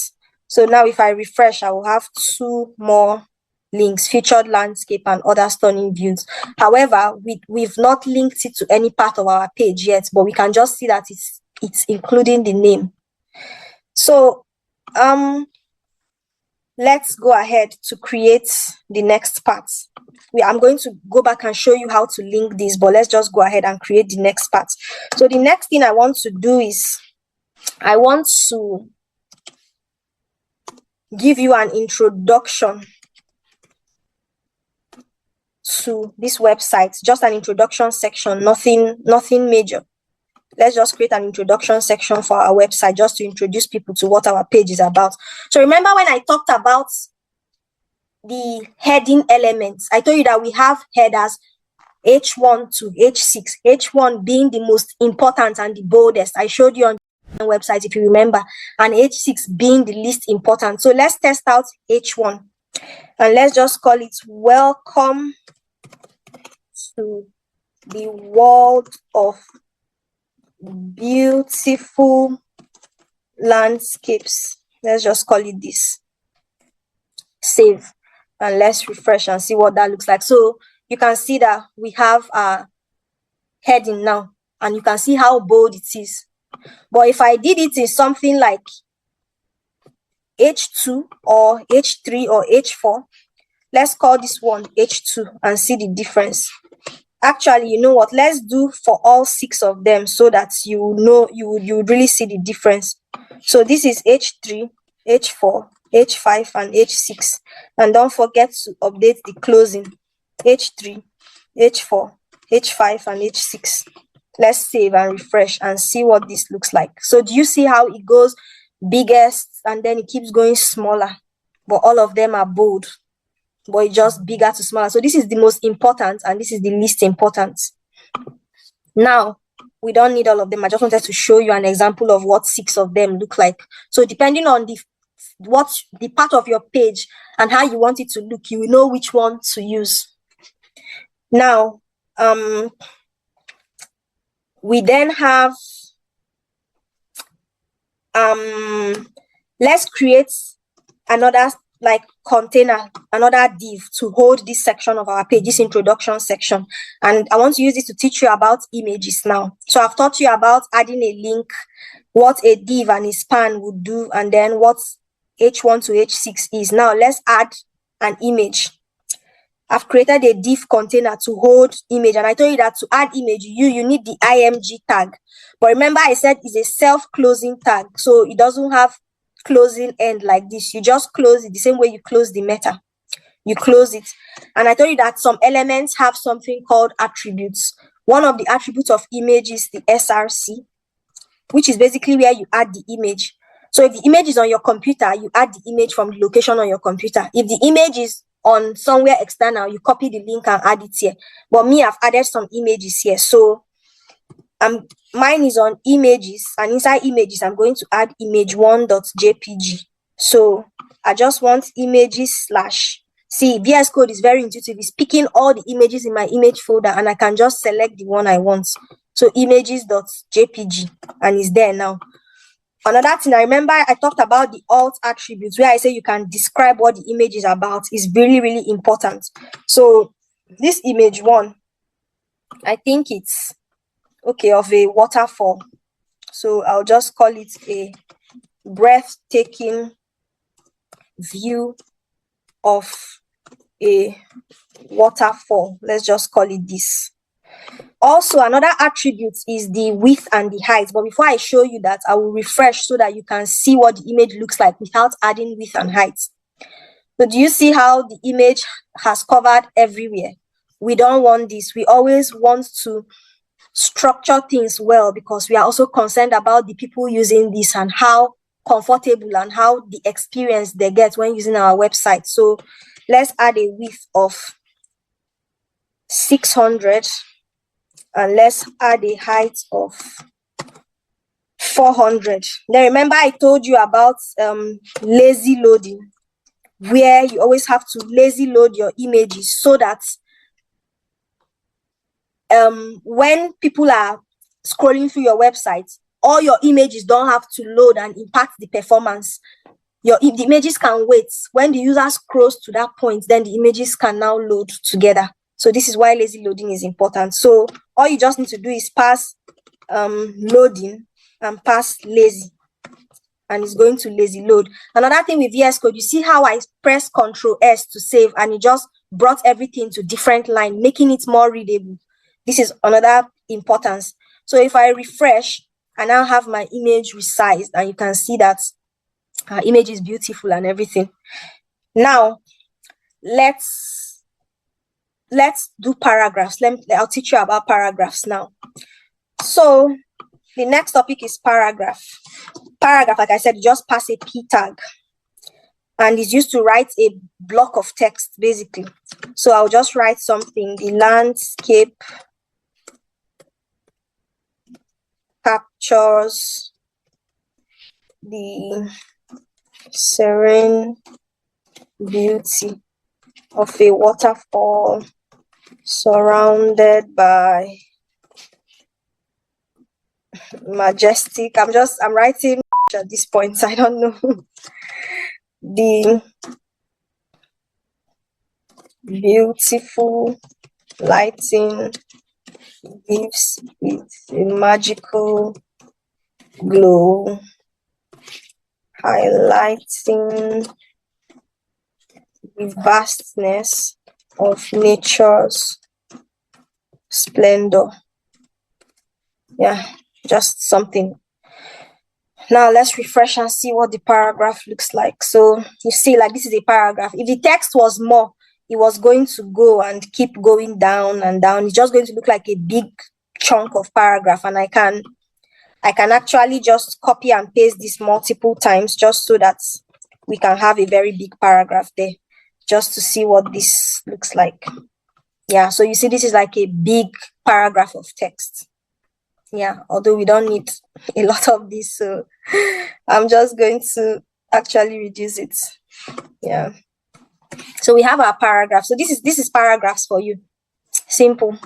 So now if I refresh, I will have two more links: featured landscape and other stunning views. However, we've not linked it to any part of our page yet, but we can just see that it's including the name. So let's go ahead to create the next part. I'm going to go back and show you how to link this, but let's just go ahead and create the next part. So the next thing I want to do is I want to give you an introduction to this website, just an introduction section, nothing major. Let's just create an introduction section for our website, just to introduce people to what our page is about. So remember when I talked about the heading elements, I told you that we have headers H1 to H6, H1 being the most important and the boldest. I showed you on the website, if you remember, and H6 being the least important. So let's test out H1, and let's just call it welcome to the world of beautiful landscapes. Let's just call it this. Save, and let's refresh and see what that looks like. So you can see that we have a heading now, and you can see how bold it is. But if I did it in something like H2 or H3 or H4, let's call this one H2 and see the difference. Actually, you know what? Let's do for all 6 of them, so that you know you really see the difference. So this is H3, H4, H5, and H6. And don't forget to update the closing. H3, H4, H5, and H6. Let's save and refresh and see what this looks like. So do you see how it goes biggest and then it keeps going smaller? But all of them are bold, but it's just bigger to smaller. So this is the most important and this is the least important. Now, we don't need all of them. I just wanted to show you an example of what 6 of them look like. So depending on the part of your page and how you want it to look, you will know which one to use. Now, we then have, let's create another like container, another div to hold this section of our page, this introduction section. And I want to use this to teach you about images now. So I've taught you about adding a link, what a div and a span would do, and then what H1 to H6 is. Now let's add an image. I've created a div container to hold image, and I told you that to add image, you need the img tag. But remember, I said it's a self-closing tag, so it doesn't have closing end like this. You just close it the same way you close the meta. You close it. And I told you that some elements have something called attributes. One of the attributes of image is the src, which is basically where you add the image. So if the image is on your computer, you add the image from the location on your computer. If the image is on somewhere external, you copy the link and add it here. But me, I've added some images here. So mine is on images, and inside images, I'm going to add image1.jpg. So I just want images See, VS Code is very intuitive. It's picking all the images in my image folder, and I can just select the one I want. So images.jpg, and it's there now. Another thing, I remember I talked about the alt attributes, where I say you can describe what the image is about. Is really, really important. So this image one, I think it's okay, of a waterfall. So I'll just call it a breathtaking view of a waterfall. Let's just call it this. Also, another attribute is the width and the height. But before I show you that, I will refresh so that you can see what the image looks like without adding width and height. So do you see how the image has covered everywhere? We don't want this. We always want to structure things well, because we are also concerned about the people using this and how comfortable and how the experience they get when using our website. So let's add a width of 600, and let's add a height of 400. Then remember I told you about lazy loading, where you always have to lazy load your images so that when people are scrolling through your website, all your images don't have to load and impact the performance. The images can wait. When the user scrolls to that point, then the images can now load together. So this is why lazy loading is important. So all you just need to do is pass loading and pass lazy, and it's going to lazy load. Another thing with VS Code, you see how I press Ctrl S to save, and it just brought everything to different line, making it more readable. This is another importance. So if I refresh, I now have my image resized, and you can see that our image is beautiful and everything. Now let's do paragraphs. I'll teach you about paragraphs now. So the next topic is paragraph. Paragraph, like I said, you just pass a p tag, and it's used to write a block of text basically. So I'll just write something. The landscape captures the serene beauty of a waterfall surrounded by majestic. I'm writing at this point, I don't know. The beautiful lighting gives it a magical glow, highlighting the vastness of nature's splendor. Yeah, just something. Now let's refresh and see what the paragraph looks like. So you see, like, this is a paragraph. If the text was more, it was going to go and keep going down and down. It's just going to look like a big chunk of paragraph, and I can actually just copy and paste this multiple times just so that we can have a very big paragraph there, just to see what this looks like. Yeah, so you see, this is like a big paragraph of text. Yeah, although we don't need a lot of this, so I'm just going to actually reduce it. Yeah, so we have our paragraph. So this is paragraphs for you. Simple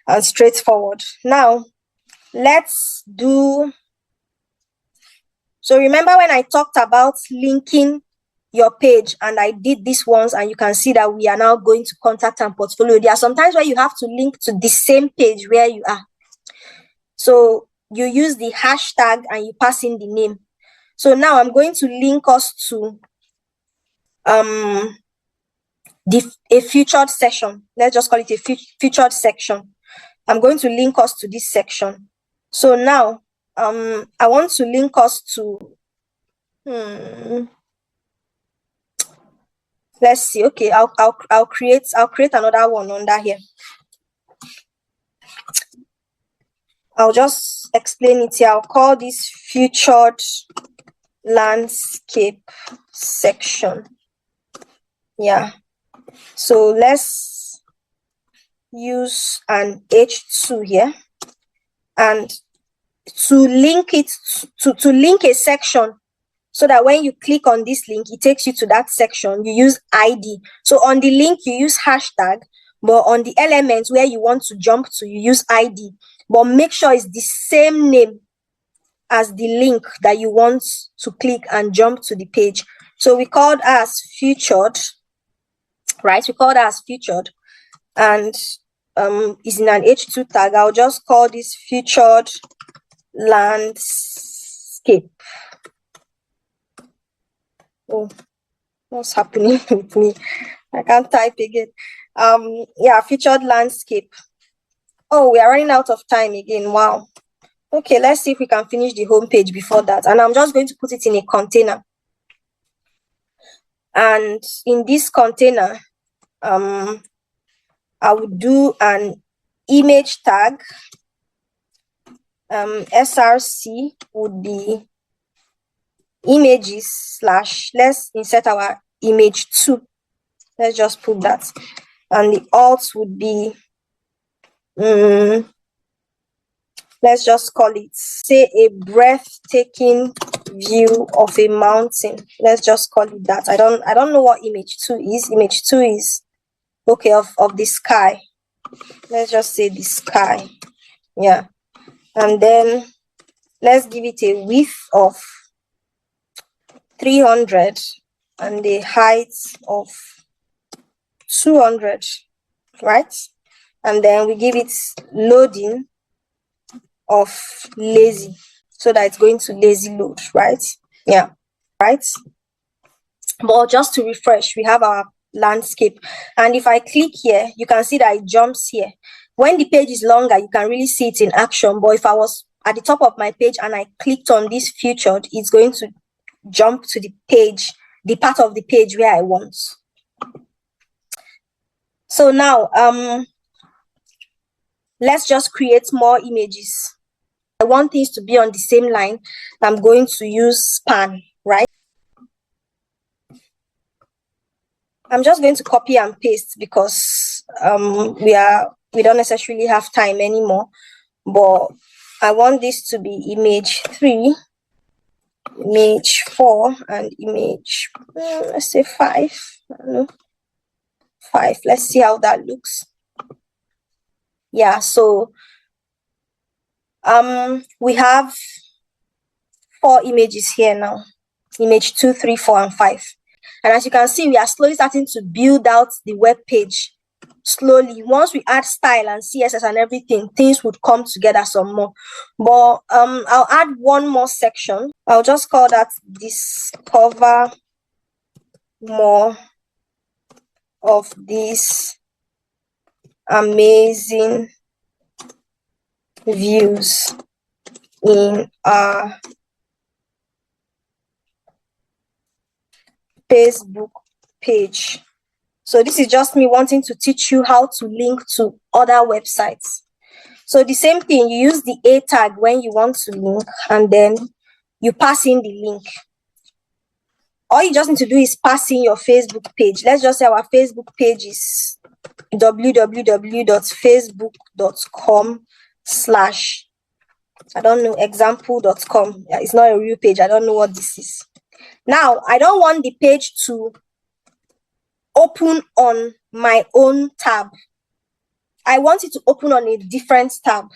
and straightforward. Now let's do, so remember when I talked about linking your page, and I did this once, and you can see that we are now going to contact and portfolio. There are sometimes where you have to link to the same page where you are. So you use the hashtag and you pass in the name. So now I'm going to link us to a featured section. Let's just call it a featured section. I'm going to link us to this section. So now I want to link us to let's see. Okay, I'll create another one under here. I'll just explain it here. I'll call this featured landscape section. Yeah, so let's use an H2 here, and to link it to link a section so that when you click on this link, it takes you to that section. You use ID. So on the link, you use hashtag, but on the elements where you want to jump to, you use ID. But make sure it's the same name as the link that you want to click and jump to the page. So we called as featured, right? We called as featured, and is in an H2 tag. I'll just call this featured landscape. Oh, what's happening with me? I can't type again. Yeah, featured landscape. Oh, we are running out of time again. Wow. Okay, let's see if we can finish the home page before that. And I'm just going to put it in a container. And in this container, I would do an image tag. SRC would be images / let's insert our image 2. Let's just put that. And the alt would be let's just call it, say, a breathtaking view of a mountain. Let's just call it that. I don't know what image 2 is. Image 2 is okay, of the sky. Let's just say the sky. Yeah. And then let's give it a width of 300 and a height of 200, right? And then we give it loading of lazy, so that it's going to lazy load, right? Yeah, right. But just to refresh, we have our landscape, and if I click here, you can see that it jumps here. When the page is longer, you can really see it in action. But if I was at the top of my page and I clicked on this featured, it's going to jump to the page, the part of the page where I want. So now let's just create more images. I want things to be on the same line. I'm going to use span, right? I'm just going to copy and paste because we don't necessarily have time anymore. But I want this to be image 3, image 4, and image let's say 5. I don't know, 5. Let's see how that looks. Yeah, so we have 4 images here now. Image 2, 3, 4, and 5. And as you can see, we are slowly starting to build out the web page. Slowly, once we add style and CSS and everything, things would come together some more. But I'll add one more section. I'll just call that discover more of these amazing views in our Facebook page. So this is just me wanting to teach you how to link to other websites. So the same thing, you use the A tag when you want to link, and then you pass in the link. All you just need to do is pass in your Facebook page. Let's just say our Facebook page is www.facebook.com/ I don't know, example.com. It's not a real page. I don't know what this is. Now, I don't want the page to open on my own tab. I want it to open on a different tab.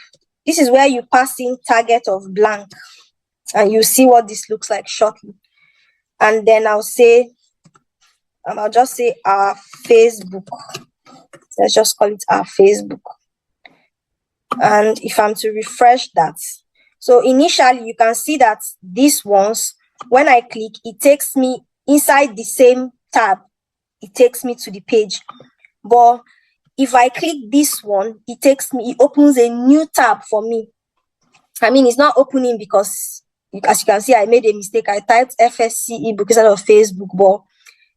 This is where you pass in target of blank, and you see what this looks like shortly. And then I'll say, I'll just say our Facebook. Let's just call it our Facebook. And if I'm to refresh that, so initially you can see that these ones, when I click, it takes me inside the same tab. It takes me to the page. But if I click this one, it opens a new tab for me. I mean, it's not opening because, as you can see, I made a mistake. I typed FSC ebook instead of Facebook, but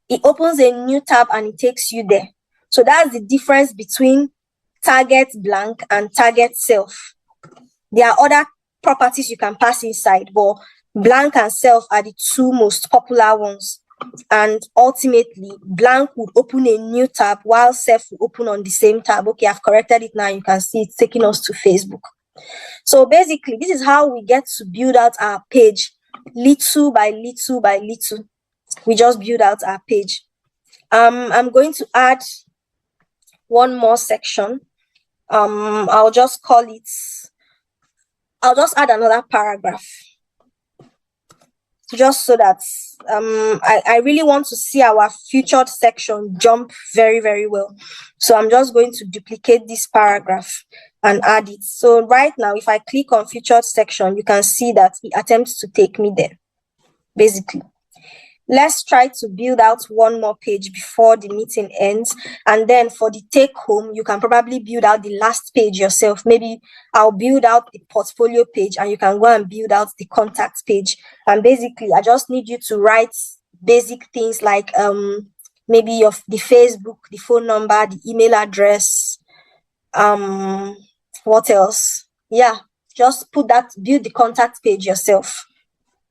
it opens a new tab and it takes you there. So that's the difference between target blank and target self. There are other properties you can pass inside, but blank and self are the 2 most popular ones. And ultimately, blank would open a new tab while self will open on the same tab. Okay, I've corrected it now. You can see it's taking us to Facebook. So basically, this is how we get to build out our page little by little by little, we just build out our page. I'm going to add one more section. I'll just add another paragraph, just so that I really want to see our featured section jump very, very well. So I'm just going to duplicate this paragraph and add it. So right now, if I click on featured section, you can see that it attempts to take me there, basically. Let's try to build out one more page before the meeting ends. And then for the take home, you can probably build out the last page yourself. Maybe I'll build out the portfolio page and you can go and build out the contact page. And basically, I just need you to write basic things like maybe the Facebook, the phone number, the email address. What else? Yeah, just build the contact page yourself.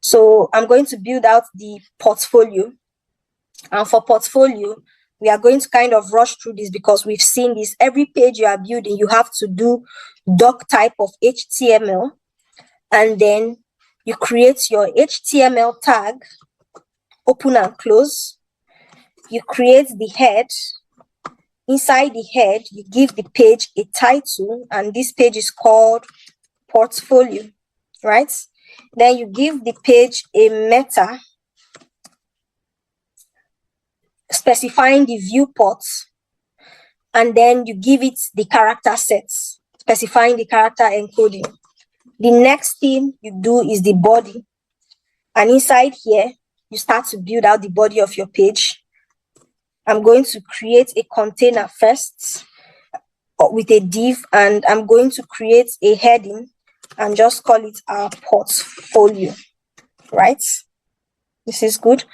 So I'm going to build out the portfolio. And for portfolio, we are going to kind of rush through this because we've seen this. Every page you are building, you have to do doc type of HTML. And then you create your HTML tag, open and close. You create the head. Inside the head, you give the page a title. And this page is called portfolio, right? Then you give the page a meta, specifying the viewport, and then you give it the character sets, specifying the character encoding. The next thing you do is the body, and inside here, you start to build out the body of your page. I'm going to create a container first with a div, and I'm going to create a heading and just call it our portfolio, right? This is good.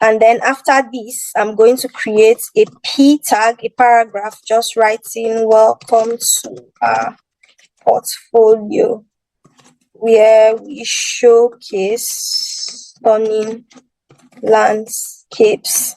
And then after this, I'm going to create a P tag, a paragraph, just writing welcome to our portfolio, where we showcase stunning landscapes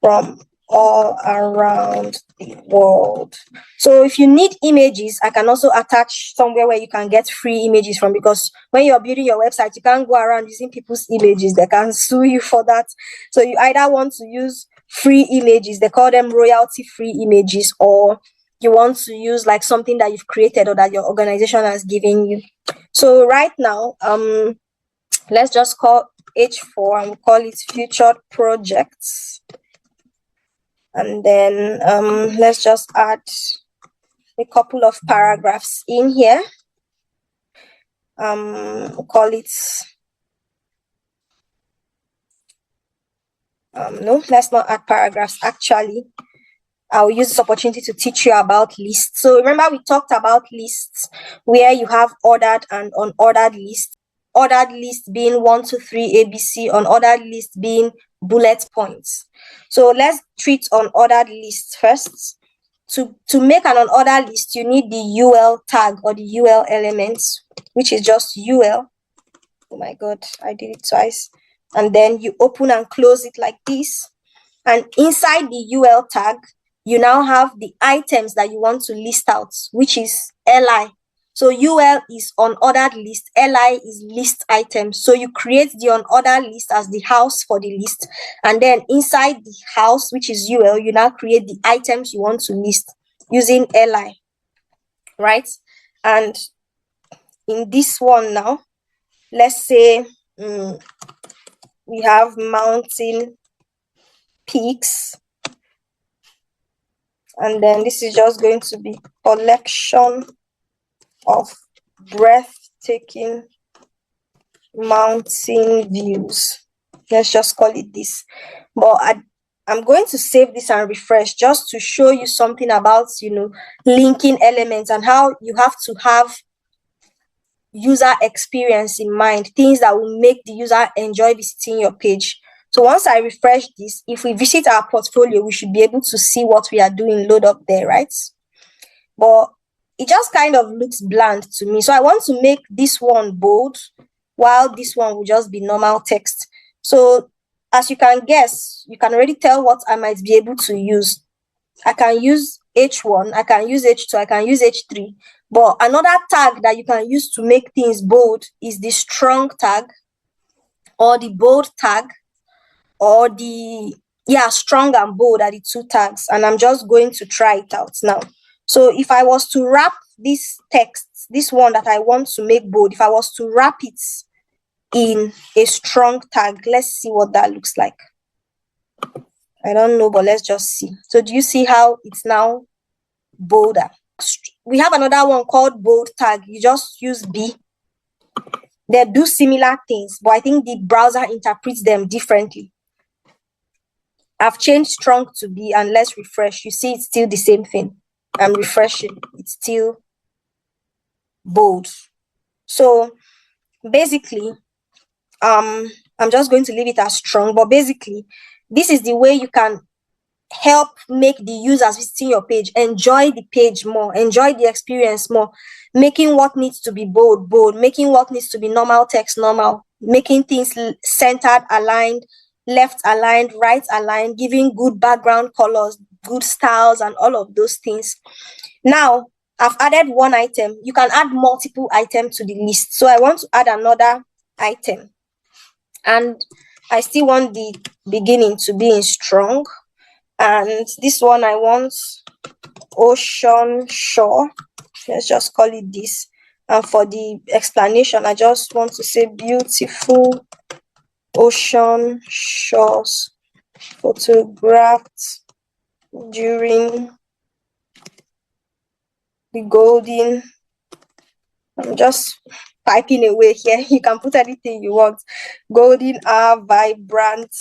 from all around the world. So if you need images, I can also attach somewhere where you can get free images from, because when you're building your website, you can't go around using people's images. They can sue you for that. So you either want to use free images, they call them royalty free images, or you want to use like something that you've created or that your organization has given you. So right now, let's just call H4 and we'll call it featured projects. And then let's just add a couple of paragraphs in here. We'll call it, no, let's not add paragraphs. Actually, I'll use this opportunity to teach you about lists. So remember, we talked about lists where you have ordered and unordered lists. Ordered list being 1, 2, 3, ABC, unordered list being bullet points. So let's treat unordered lists first. To make an unordered list, you need the UL tag or the UL elements, which is just UL. Oh my God, I did it twice. And then you open and close it like this. And inside the UL tag, you now have the items that you want to list out, which is LI. So UL is unordered list, LI is list items. So you create the unordered list as the house for the list. And then inside the house, which is UL, you now create the items you want to list using LI, right? And in this one now, let's say we have mountain peaks. And then this is just going to be collection of breathtaking mountain views. Let's just call it this. But I'm going to save this and refresh just to show you something about, linking elements and how you have to have user experience in mind, things that will make the user enjoy visiting your page. So once I refresh this, if we visit our portfolio, we should be able to see what we are doing load up there, right? But it just kind of looks bland to me. So I want to make this one bold, while this one will just be normal text. So as you can guess, you can already tell what I might be able to use. I can use H1, I can use H2, I can use H3. But another tag that you can use to make things bold is the strong tag. or the bold tag, or the, yeah, strong and bold are the two tags. And I'm just going to try it out now. So if I was to wrap this text, this one that I want to make bold, if I was to wrap it in a strong tag, let's see what that looks like. I don't know, but let's just see. So do you see how it's now bolder? We have another one called bold tag. You just use B. They do similar things, but I think the browser interprets them differently. I've changed strong to B, and let's refresh. You see, it's still the same thing. I'm refreshing. It's still bold. So basically, I'm just going to leave it as strong, but basically, this is the way you can help make the users visiting your page enjoy the page more, enjoy the experience more, making what needs to be bold, bold, making what needs to be normal text, normal, making things centered, aligned, left aligned, right aligned, giving good background colors, good styles, and all of those things. Now, I've added one item. You can add multiple items to the list. So I want to add another item. And I still want the beginning to be in strong. And this one I want ocean shore. Let's just call it this. And for the explanation, I just want to say beautiful ocean shores photographed during the golden. I'm just typing away here. You can put anything you want. Golden hour, vibrant,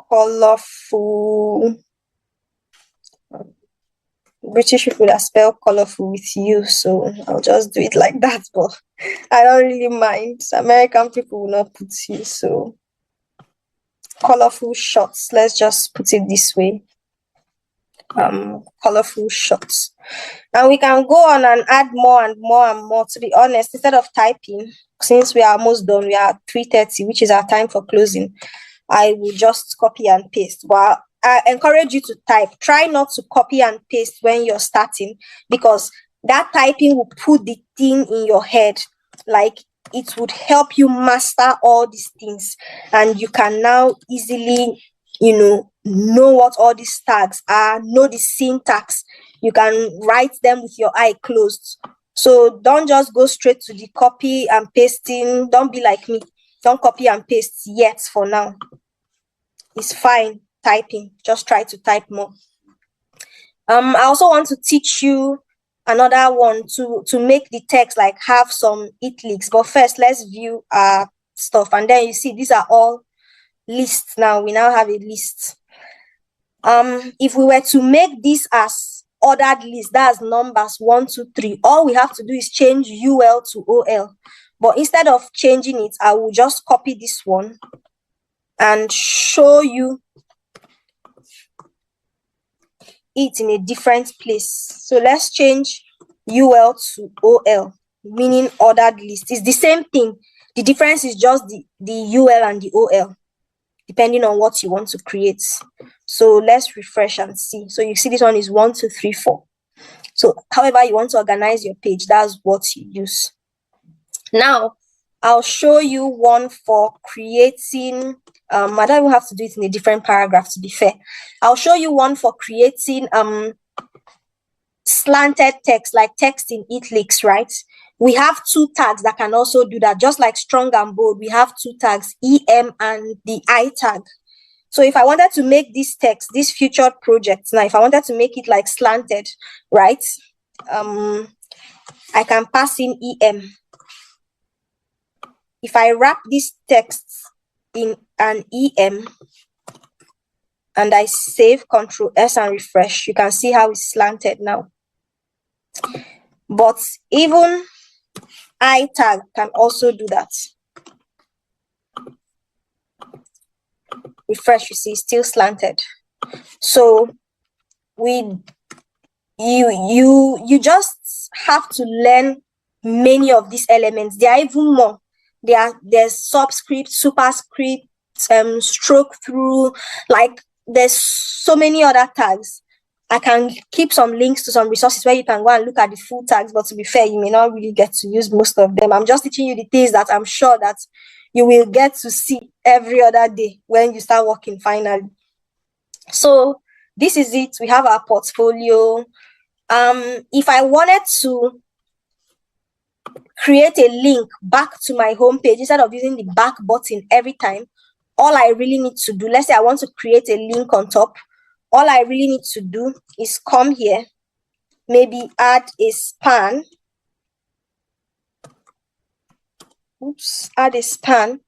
colorful. British people that spell colorful with you, so I'll just do it like that, but I don't really mind. American people will not put you, so colorful shots. Let's just put it this way. Colorful shots. And we can go on and add more and more and more. To be honest, instead of typing, since we are almost done, we are 3:30, which is our time for closing, I will just copy and paste. But I encourage you to type. Try not to copy and paste when you're starting, because that typing will put the thing in your head. Like, it would help you master all these things, and you can now easily, know what all these tags are, know the syntax. You can write them with your eye closed. So don't just go straight to the copy and pasting. Don't be like me. Don't copy and paste yet for now. It's fine typing. Just try to type more. I also want to teach you another one to make the text like have some italics. But first, let's view our stuff. And then you see these are all lists now. We now have a list. If we were to make this as ordered list, that's numbers 1, 2, 3, all we have to do is change UL to OL. But instead of changing it, I will just copy this one and show you it in a different place. So let's change UL to OL, meaning ordered list. It's the same thing. The difference is just the UL and the OL, depending on what you want to create. So let's refresh and see. So you see this one is 1, 2, 3, 4. So however you want to organize your page, that's what you use. Now, I'll show you one for creating, I don't even have to do it in a different paragraph, to be fair. I'll show you one for creating slanted text, like text in italics, right? We have two tags that can also do that. Just like strong and bold, we have two tags, EM and the I tag. So if I wanted to make this text, this featured project, now if I wanted to make it like slanted, right? I can pass in EM. If I wrap this text in an EM and I save, Control S and refresh, you can see how it's slanted now. But even I tag can also do that. Refresh, you see, still slanted. So you just have to learn many of these elements. There are even more. There's subscript, superscript, stroke through, like there's so many other tags. I can keep some links to some resources where you can go and look at the full tags, but to be fair, you may not really get to use most of them. I'm just teaching you the things that I'm sure that you will get to see every other day when you start working finally. So this is it. We have our portfolio. If I wanted to create a link back to my homepage instead of using the back button every time, all I really need to do, let's say I want to create a link on top, all I really need to do is come here, maybe add a span. Add a span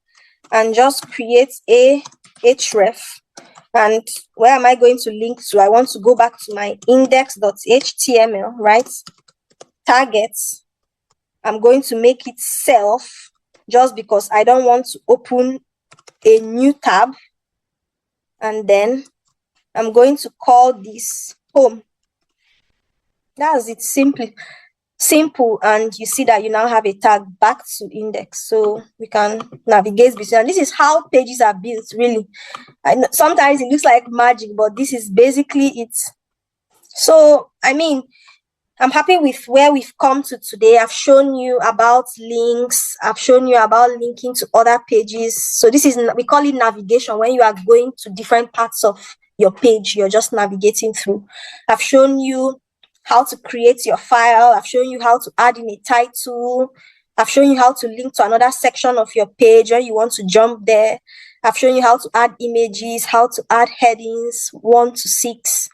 and just create a href. And where am I going to link to? I want to go back to my index.html, right? Targets. I'm going to make it self just because I don't want to open a new tab. And then I'm going to call this home. That's it, simple, and you see that you now have a tag back to index, so we can navigate between. And this is how pages are built, really. I know sometimes it looks like magic, but this is basically it. So I mean, I'm happy with where we've come to today. I've shown you about links. I've shown you about linking to other pages. So this is, we call it navigation. When you are going to different parts of your page, you're just navigating through. I've shown you how to create your file. I've shown you how to add in a title. I've shown you how to link to another section of your page when you want to jump there. I've shown you how to add images, how to add headings 1 to 6,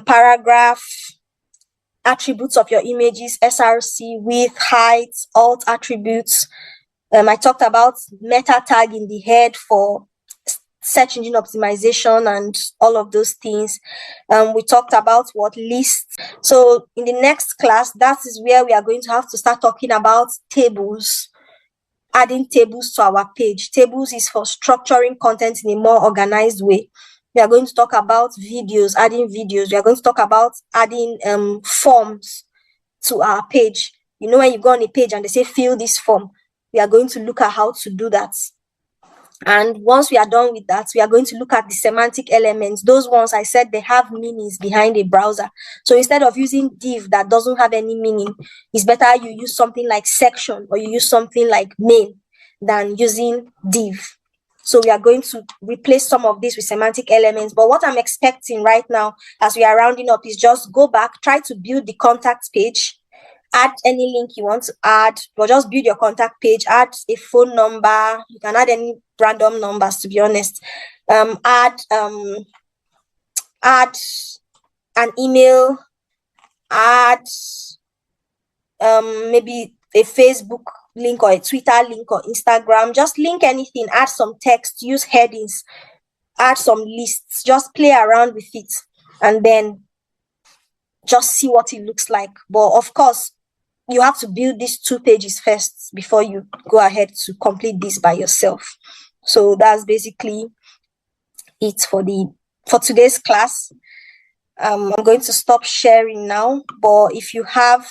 paragraph, attributes of your images, src, width, height, alt attributes. I talked about meta tag in the head for search engine optimization and all of those things. We talked about what lists. So in the next class, that is where we are going to have to start talking about tables, adding tables to our page. Tables is for structuring content in a more organized way. We are going to talk about videos, adding videos. We are going to talk about adding forms to our page. You know, when you go on a page and they say fill this form, we are going to look at how to do that. And once we are done with that, we are going to look at the semantic elements. Those ones I said they have meanings behind a browser. So instead of using div that doesn't have any meaning, it's better you use something like section or you use something like main than using div. So we are going to replace some of this with semantic elements. But what I'm expecting right now, as we are rounding up, is just go back, try to build the contact page, add any link you want to add, but just build your contact page, add a phone number. You can add any random numbers, to be honest. Add an email, add maybe a Facebook link or a Twitter link or Instagram. Just link anything, add some text, use headings, add some lists, just play around with it, and then just see what it looks like. But of course, you have to build these 2 pages first before you go ahead to complete this by yourself. So that's basically it for today's class. I'm going to stop sharing now, but if you have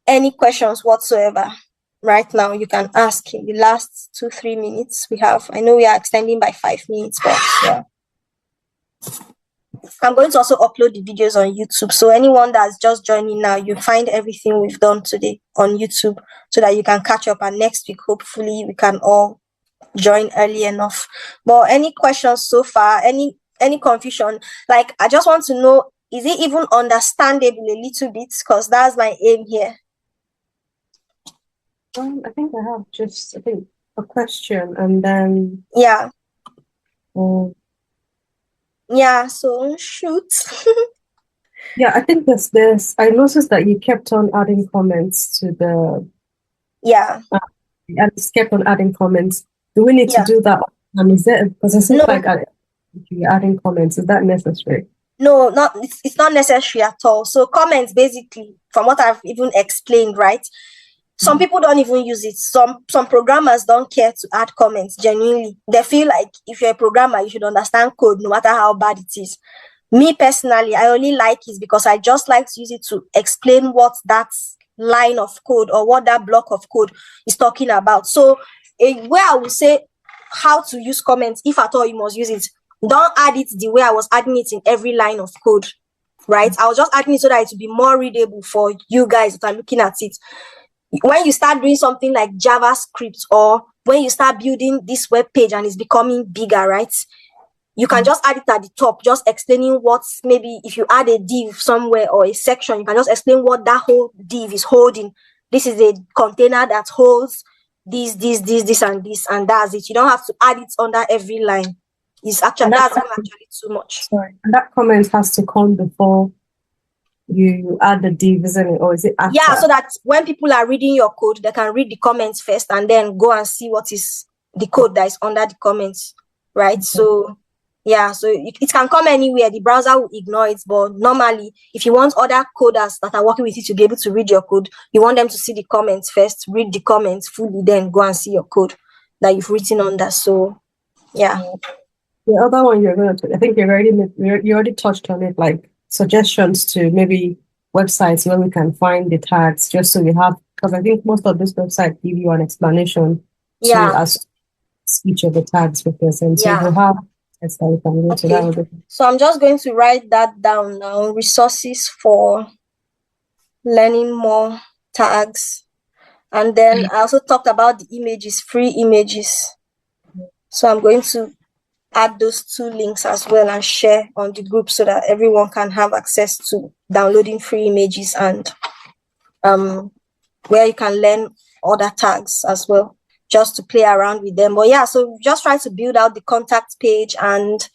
any questions whatsoever right now, you can ask in the last 2-3 minutes we have. I know we are extending by 5 minutes, but yeah. I'm going to also upload the videos on YouTube. So anyone that's just joining now, you find everything we've done today on YouTube so that you can catch up. And next week, hopefully, we can all join early enough. But any questions so far? Any confusion? Like, I just want to know, is it even understandable a little bit? Because that's my aim here. I think I have just a question, and then yeah. Yeah, so shoot. Yeah, I think there's this. I noticed that you kept on adding comments to the. Yeah. And kept on adding comments. Do we need to do that? Is there, because it seems like you're adding comments. Is that necessary? No, it's not necessary at all. So comments, basically, from what I've even explained, right? Some people don't even use it. Some programmers don't care to add comments, genuinely. They feel like if you're a programmer, you should understand code no matter how bad it is. Me personally, I only like it because I just like to use it to explain what that line of code or what that block of code is talking about. So where I would say how to use comments, if at all you must use it, don't add it the way I was adding it in every line of code, right? I was just adding it so that it would be more readable for you guys that are looking at it. When you start doing something like JavaScript or when you start building this web page and it's becoming bigger, right? You can just add it at the top, just explaining what's, maybe if you add a div somewhere or a section, you can just explain what that whole div is holding. This is a container that holds this, and that's it. You don't have to add it under every line. It's actually, that's not actually too much. Sorry. And that comment has to come before you add the div, isn't it? Or is it after? Yeah, so that when people are reading your code, they can read the comments first and then go and see what is the code that is under the comments, right? Okay. So yeah, so it can come anywhere. The browser will ignore it, but normally, if you want other coders that are working with you to be able to read your code, you want them to see the comments first, read the comments fully, then go and see your code that you've written under. So yeah. The other one you're going to, I think you already touched on it, like suggestions to maybe websites where we can find the tags, just so we have, because I think most of these websites give you an explanation to as each of the tags represent. So you have that we can go to that. So I'm just going to write that down now. Resources for learning more tags. And then I also talked about the images, free images. So I'm going to add those 2 links as well and share on the group so that everyone can have access to downloading free images and where you can learn other tags as well, just to play around with them. But yeah, so just try to build out the contact page and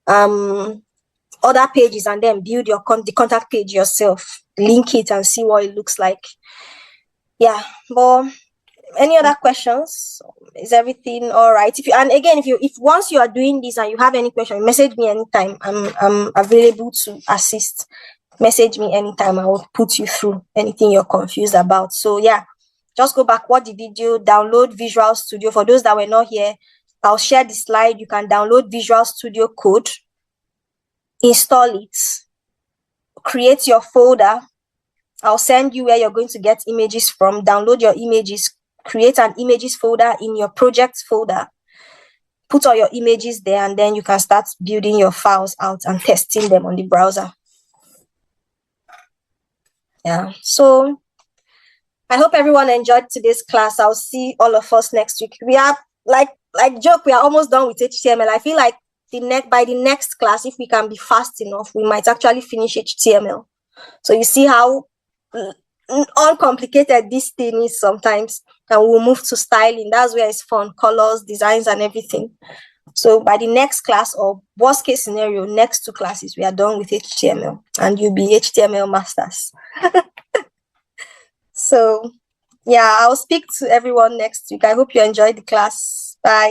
other pages, and then build your the contact page yourself, link it and see what it looks like. Yeah, but any other questions? Is everything all right? If once you are doing this and you have any question, message me anytime. I'm available to assist. Message me anytime. I will put you through anything you're confused about. So yeah, just go back, watch the video, download Visual Studio. For those that were not here, I'll share the slide. You can download Visual Studio Code, install it, create your folder. I'll send you where you're going to get images from. Download your images, create an images folder in your projects folder, put all your images there, and then you can start building your files out and testing them on the browser. Yeah, so I hope everyone enjoyed today's class. I'll see all of us next week. We are like joke, we are almost done with HTML. I feel like by the next class, if we can be fast enough, we might actually finish HTML. So you see how uncomplicated this thing is sometimes, and we'll move to styling. That's where it's fun, colors, designs, and everything. So by the next class, or worst case scenario, next 2 classes, we are done with HTML and you'll be HTML masters. So yeah, I'll speak to everyone next week. I hope you enjoyed the class. Bye.